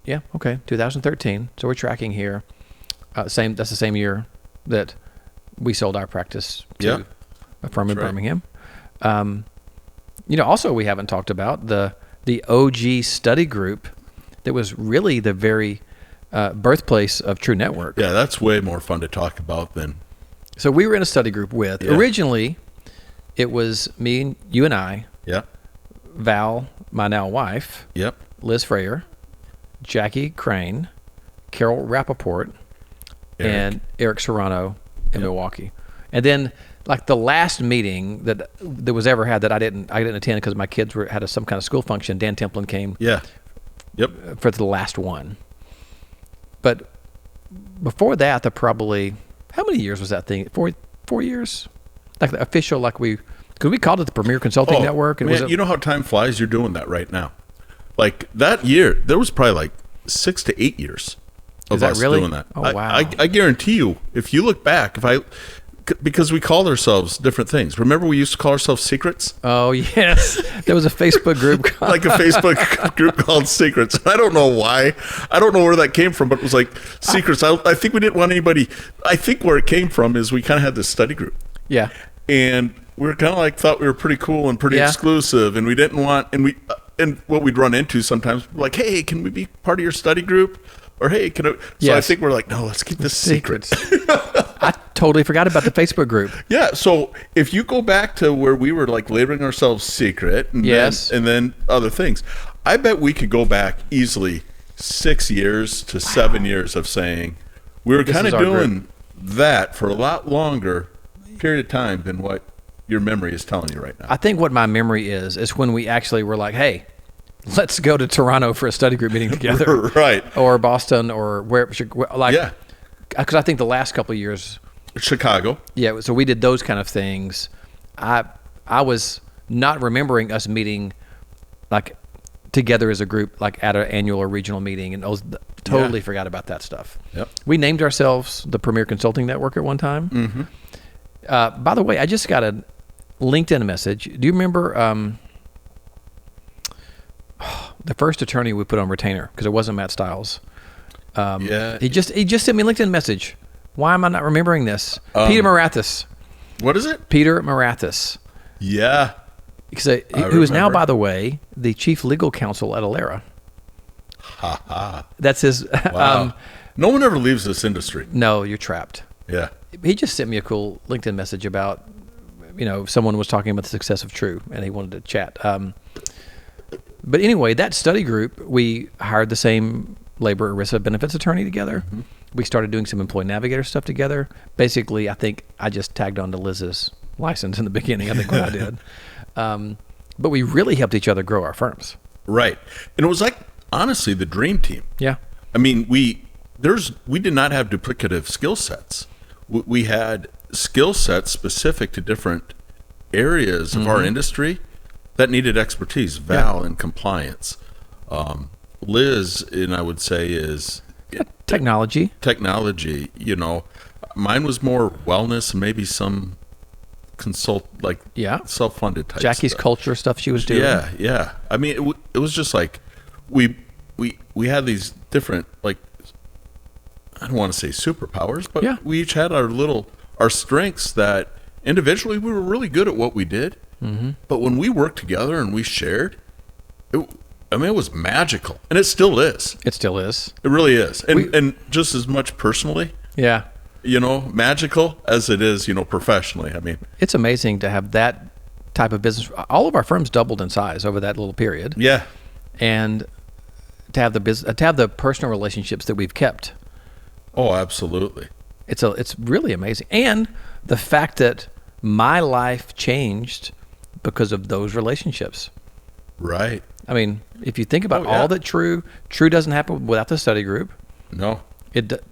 S2: Yeah. Okay. 2013. So we're tracking here. That's the same year that we sold our practice to
S1: Yeah.
S2: a firm in
S1: That's right.
S2: Birmingham. Also we haven't talked about the OG study group that was really the very birthplace of True Network.
S1: Yeah, that's way more fun to talk about than.
S2: So we were in a study group with,
S1: Yeah.
S2: originally, it was you and I,
S1: Yeah.
S2: Val, my now wife,
S1: Yep.
S2: Liz Freyer, Jackie Crane, Carol Rappaport, and Eric Serrano in Milwaukee. And then, like, the last meeting that was ever had that I didn't attend because my kids had some kind of school function, Dan Templin came
S1: Yeah. Yep.
S2: for the last one. But before that, how many years was that thing? 4 years? Like the official, because we called it the Premier Consulting Network. And
S1: Man, you know how time flies? You're doing that right now. Like that year, there was probably like 6 to 8 years of us doing that.
S2: Oh, wow.
S1: I guarantee you, if you look back, because we called ourselves different things. Remember we used to call ourselves Secrets?
S2: Oh, yes. There was a Facebook group.
S1: Like a Facebook group called Secrets. I don't know why. I don't know where that came from, but it was like Secrets. I think we didn't want anybody. I think where it came from is we kind of had this study group.
S2: Yeah.
S1: And we were kind of like, thought we were pretty cool and pretty exclusive. And we didn't want, and what we'd run into sometimes, like, hey, can we be part of your study group? Or, hey, can I? So I think we're like, no, let's keep this secret.
S2: I totally forgot about the Facebook group.
S1: Yeah, so if you go back to where we were like labeling ourselves Secret and, then other things, I bet we could go back easily 6 years to 7 years of saying we were kind of doing that for a lot longer period of time than what your memory is telling you right now.
S2: I think what my memory is when we actually were like, hey, let's go to Toronto for a study group meeting together.
S1: Right.
S2: Or Boston or where, because I think the last couple of years.
S1: Chicago.
S2: Yeah, so we did those kind of things. I was not remembering us meeting like together as a group, like at an annual or regional meeting, and I was totally forgot about that stuff. Yep. We named ourselves the Premier Consulting Network at one time. Mm-hmm. By the way, I just got a LinkedIn message. Do you remember the first attorney we put on retainer, because it wasn't Matt Stiles? He just sent me a LinkedIn message. Why am I not remembering this? Peter Marathis.
S1: What is it?
S2: Peter Marathis.
S1: Yeah.
S2: Who is now, by the way, the chief legal counsel at Alera.
S1: Ha ha.
S2: That's his.
S1: Wow. No one ever leaves this industry.
S2: No, you're trapped.
S1: Yeah.
S2: He just sent me a cool LinkedIn message about, someone was talking about the success of True, and he wanted to chat. But anyway, that study group, we hired the same labor ERISA benefits attorney together. Mm-hmm. We started doing some employee navigator stuff together. Basically, I think I just tagged on to Liz's license in the beginning. I think what I did. But we really helped each other grow our firms.
S1: Right. And it was like, honestly, the dream team.
S2: Yeah.
S1: I mean, we did not have duplicative skill sets. We had skill sets specific to different areas of our industry that needed expertise, Val and compliance. Liz, and I would say is
S2: technology.
S1: Mine was more wellness, maybe some self-funded type
S2: Jackie's
S1: stuff.
S2: culture stuff she was doing.
S1: Yeah. I mean, it was just like we had these different, like, I don't want to say superpowers, but we each had our strengths that individually we were really good at what we did. Mm-hmm. But when we worked together and we shared, it was magical, and it still is.
S2: It still is.
S1: It really is, and just as much personally.
S2: Yeah.
S1: Magical as it is, professionally. I mean,
S2: it's amazing to have that type of business. All of our firms doubled in size over that little period.
S1: Yeah.
S2: And to have the personal relationships that we've kept.
S1: Oh, absolutely.
S2: It's really amazing, and the fact that my life changed because of those relationships.
S1: Right.
S2: I mean, if you think about all that True doesn't happen without the study group.
S1: No.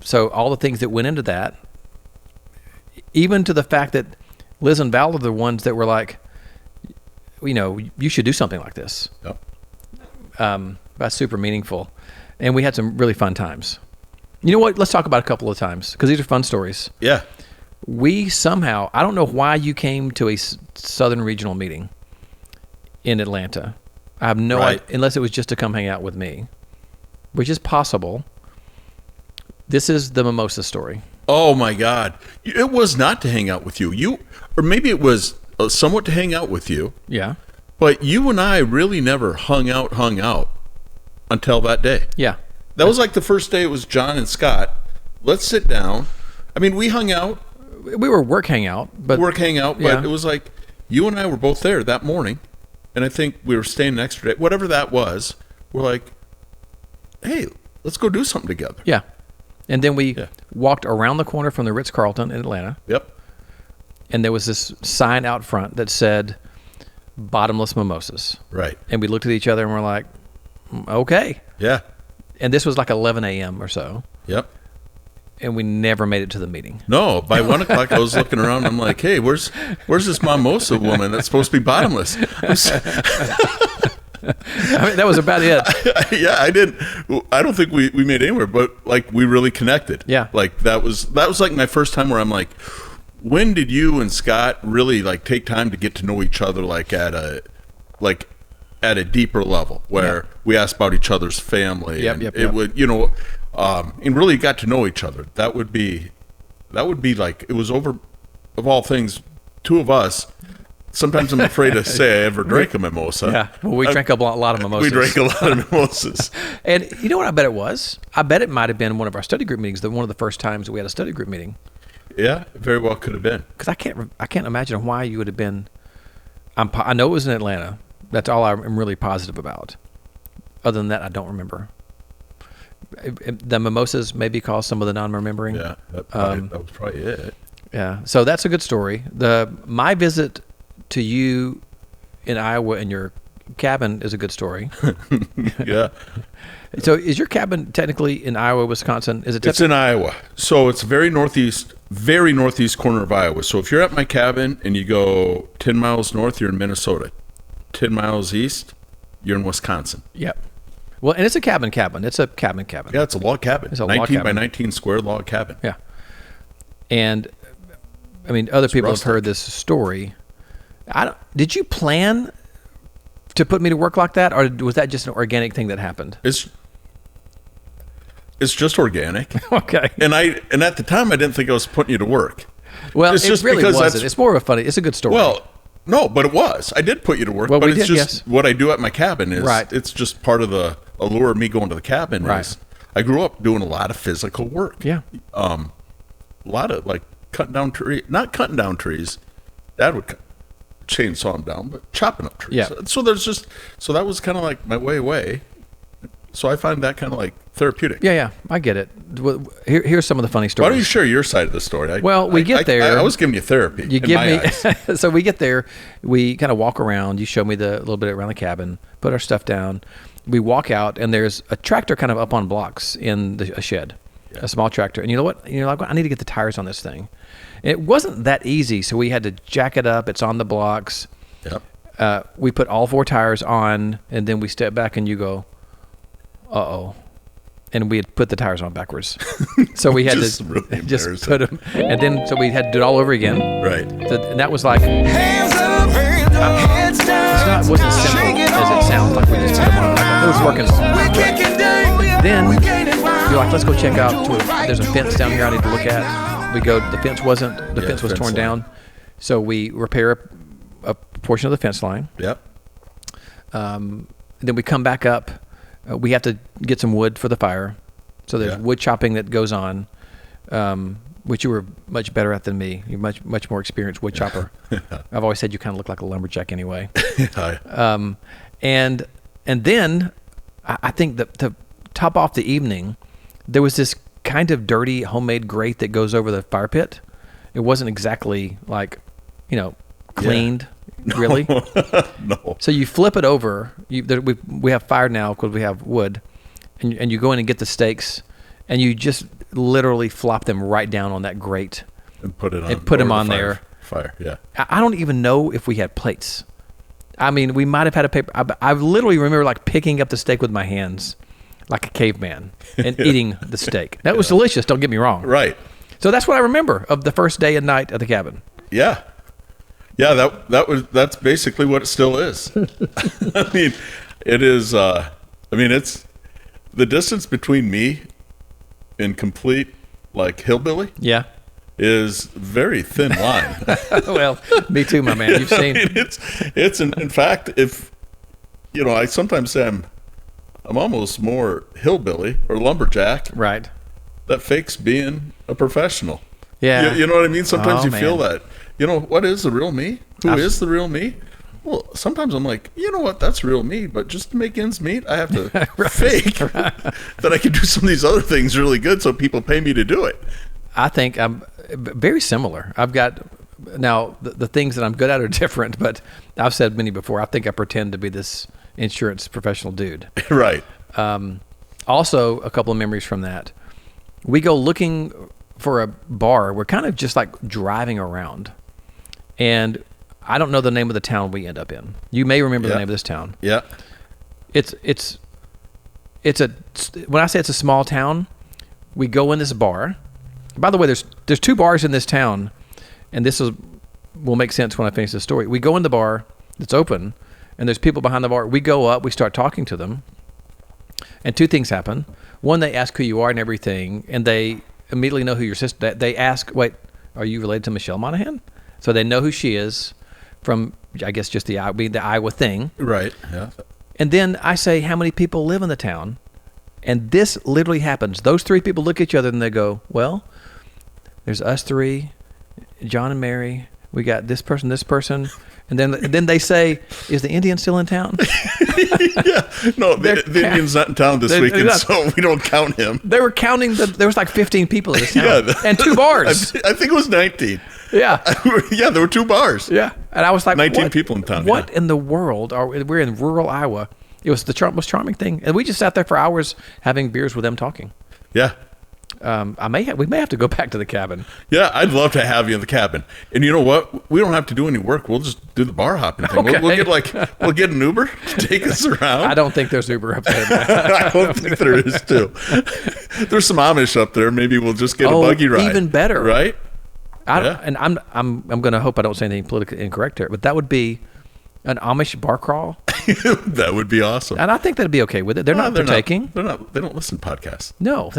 S2: So all the things that went into that, even to the fact that Liz and Val are the ones that were like, you should do something like this.
S1: Yep.
S2: That's super meaningful. And we had some really fun times. You know what? Let's talk about a couple of times, because these are fun stories.
S1: Yeah.
S2: We somehow, I don't know why you came to a Southern Regional meeting in Atlanta. I have no idea, unless it was just to come hang out with me, which is possible. This is the Mimosa Story.
S1: Oh my God. It was not to hang out with you. Or maybe it was somewhat to hang out with you.
S2: Yeah.
S1: But you and I really never hung out until that day.
S2: Yeah.
S1: That was like the first day. It was John and Scott. Let's sit down. I mean, we hung out.
S2: We were work hangout, but
S1: it was like you and I were both there that morning, and I think we were staying an extra day. Whatever that was, we're like, hey, let's go do something together.
S2: Yeah. And then we walked around the corner from the Ritz-Carlton in Atlanta.
S1: Yep.
S2: And there was this sign out front that said, bottomless mimosas.
S1: Right.
S2: And we looked at each other and we're like, okay.
S1: Yeah.
S2: And this was like 11 a.m. or so.
S1: Yep.
S2: and we never made it to the meeting.
S1: No, by 1 o'clock I was looking around. I'm like, hey, where's this mimosa woman that's supposed to be bottomless?
S2: I mean, that was about it.
S1: Yeah, I don't think we made anywhere, but like we really connected.
S2: Yeah.
S1: Like that was like my first time where I'm like, when did you and Scott really like take time to get to know each other like at a deeper level where we asked about each other's family and it would, and really got to know each other. That would be like, it was over, of all things, two of us. Sometimes I'm afraid to say I ever drank a mimosa.
S2: Yeah, well, we drank a lot of mimosas.
S1: We drank a lot of mimosas.
S2: And you know what I bet it was? I bet it might have been one of our study group meetings, one of the first times that we had a study group meeting.
S1: Yeah, very well could have been.
S2: Because I can't imagine why you would have been. I know it was in Atlanta. That's all I'm really positive about. Other than that, I don't remember. The mimosas maybe caused some of the non-remembering.
S1: Yeah, that was probably it.
S2: Yeah, so that's a good story. My visit to you in Iowa in your cabin is a good story.
S1: Yeah.
S2: So is your cabin technically in Iowa, Wisconsin?
S1: It's in Iowa. So it's very northeast corner of Iowa. So if you're at my cabin and you go 10 miles north, you're in Minnesota. 10 miles east, you're in Wisconsin.
S2: Yep. Well, and it's a cabin. It's a cabin.
S1: Yeah, it's a log cabin.
S2: It's a
S1: 19
S2: log
S1: by
S2: cabin.
S1: 19 square log cabin.
S2: Yeah. And I mean, other people
S1: rustic.
S2: have heard this story. Did you plan to put me to work like that, or was that just an organic thing that happened?
S1: It's just organic.
S2: Okay.
S1: And at the time I didn't think I was putting you to work.
S2: Well,
S1: It's
S2: it
S1: just
S2: really
S1: because
S2: wasn't. It's more of it's a good story.
S1: Well, no, but it was. I did put you to work,
S2: Well,
S1: but
S2: we
S1: it's
S2: did,
S1: just
S2: yes.
S1: what I do at my cabin is
S2: Right.
S1: it's just part of the allure of me going to the cabin.
S2: Right.
S1: Is I grew up doing a lot of physical work.
S2: Yeah.
S1: A lot of like not cutting down trees. Dad would chainsaw them down, but chopping up trees.
S2: Yeah.
S1: So that was kind of like my way. So I find that kind of like therapeutic.
S2: Yeah, I get it. Well, here's some of the funny stories.
S1: Why don't you share your side of the story?
S2: We get there.
S1: I was giving you therapy.
S2: You
S1: in
S2: give
S1: my
S2: me.
S1: eyes.
S2: So we get there. We kind of walk around. You show me the little bit around the cabin. Put our stuff down. We walk out, and there's a tractor kind of up on blocks in a shed, a small tractor. And you know what? You're like, I need to get the tires on this thing. And it wasn't that easy, so we had to jack it up. It's on the blocks.
S1: Yep.
S2: We put all 4 tires on, and then we step back, and you go, "Uh-oh." And we had put the tires on backwards. So we had
S1: Just
S2: to
S1: really
S2: just put them. And then, so we had to do it all over again.
S1: Right.
S2: And that was like,
S3: Hands up, heads down.
S2: it wasn't as simple as it sounds. Like we just put them on. It was working.
S3: We're kicking down.
S2: Then
S3: We're gaining ground.
S2: you're like, let's go check out. There's a fence down here I need to look at. We go, the fence was torn
S1: line.
S2: down. So we repair a portion of the fence line.
S1: Yep.
S2: Then we come back up. We have to get some wood for the fire. So there's wood chopping that goes on, which you were much better at than me. You're much more experienced wood chopper. I've always said you kind of look like a lumberjack anyway. And then I think that to top off the evening, there was this kind of dirty homemade grate that goes over the fire pit. It wasn't exactly like, cleaned. Really?
S1: No.
S2: So you flip it over. We have fire now because we have wood, and you go in and get the stakes, and you just literally flop them right down on that grate
S1: And put it on.
S2: and put them
S1: over
S2: on
S1: the
S2: there.
S1: Fire. Yeah.
S2: I don't even know if we had plates. I mean, we might have had a paper. I literally remember like picking up the steak with my hands, like a caveman, and eating the steak. That was delicious. Don't get me wrong.
S1: Right.
S2: So that's what I remember of the first day and night at the cabin.
S1: Yeah. Yeah, that's basically what it still is. I mean, it is it's the distance between me and complete like hillbilly
S2: Yeah.
S1: is very thin line.
S2: Well, me too, my man. You've seen.
S1: I mean, it's in fact, if I sometimes say I'm almost more hillbilly or lumberjack
S2: Right.
S1: that fakes being a professional.
S2: Yeah.
S1: You know what I mean? Sometimes
S2: Oh,
S1: you feel
S2: man.
S1: that. What is the real me? Who is the real me? Well, sometimes I'm like, you know what? That's real me. But just to make ends meet, I have to fake that I can do some of these other things really good so people pay me to do it.
S2: I think I'm very similar. I've got now the things that I'm good at are different, but I've said many before. I think I pretend to be this insurance professional dude.
S1: Right.
S2: Also, a couple of memories from that. we go looking for a bar. We're kind of just like driving around, and I don't know the name of the town we end up in. You may remember the name of this town.
S1: Yeah.
S2: It's a, when I say it's a small town, we go in this bar. By the way, there's 2 bars in this town, and will make sense when I finish the story. We go in the bar that's open, and there's people behind the bar. We go up, we start talking to them, and 2 things happen. One, they ask who you are and everything, and they immediately know who your sister. They ask, "Wait, are you related to Michelle Monaghan?" So they know who she is from, I guess, just the Iowa thing.
S1: Right. Yeah.
S2: And then I say, "How many people live in the town?" And this literally happens. Those 3 people look at each other and they go, "Well, there's us 3, John and Mary. We got this person." And then they say, "Is the Indian still in town?"
S1: Yeah. No, the Indian's not in town this weekend, so we don't count him.
S2: They were counting there was like 15 people in this town.
S1: Yeah,
S2: and 2 bars.
S1: I think it was 19.
S2: Yeah.
S1: Yeah, there were 2 bars.
S2: Yeah. And I was like,
S1: 19 people in town.
S2: What in the world? We're in rural Iowa. It was the most charming thing. And we just sat there for hours having beers with them talking.
S1: Yeah.
S2: We may have to go back to the cabin.
S1: Yeah, I'd love to have you in the cabin. And you know what? We don't have to do any work. We'll just do the bar hopping thing.
S2: Okay.
S1: We'll get an Uber to take us around.
S2: I don't think there's Uber up there.
S1: I don't think there is too. There's some Amish up there. Maybe we'll just get a buggy ride.
S2: Even better,
S1: right?
S2: And I'm going to hope I don't say anything politically incorrect here, but that would be an Amish bar crawl.
S1: That would be awesome.
S2: And I think that'd be okay with it. They're not partaking.
S1: They don't listen to podcasts.
S2: No.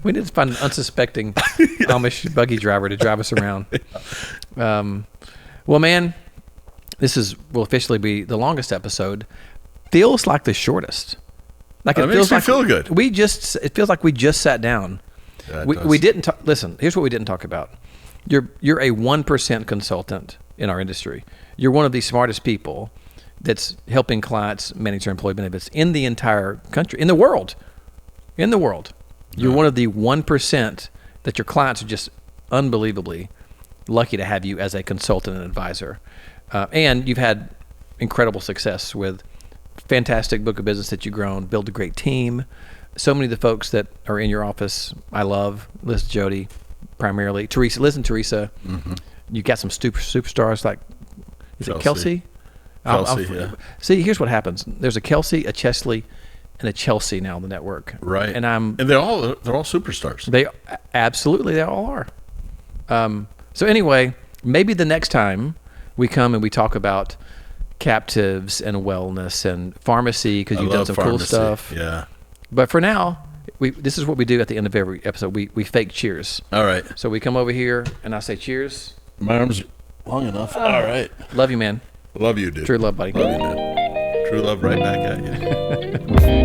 S2: We need to find an unsuspecting Amish buggy driver to drive us around. Well, man, this will officially be the longest episode. Feels like the shortest. Like it
S1: makes me feel good.
S2: It feels like we just sat down.
S1: Yeah,
S2: we didn't listen. Here's what we didn't talk about. You're a 1% consultant in our industry. You're one of the smartest people that's helping clients manage their employee benefits in the entire country, in the world. You're one of the 1% that your clients are just unbelievably lucky to have you as a consultant and advisor. And you've had incredible success with fantastic book of business that you've grown, built a great team. So many of the folks that are in your office, I love. Liz, Jody, primarily. Liz and Teresa. Mm-hmm. You got some superstars like, is it Kelsey?
S1: Yeah.
S2: See, here's what happens. There's a Kelsey, a Chesley, and a Chelsea now on the network.
S1: Right.
S2: And
S1: they're all superstars.
S2: They all are. So anyway, maybe the next time we come and we talk about captives and wellness and pharmacy, because you've done some cool stuff.
S1: Yeah.
S2: But for now, this is what we do at the end of every episode. We fake cheers.
S1: All right.
S2: So we come over here and I say cheers.
S1: My arms are long enough. All right.
S2: Love you, man.
S1: Love you, dude.
S2: True love, buddy.
S1: Love you, dude. True love right back at you.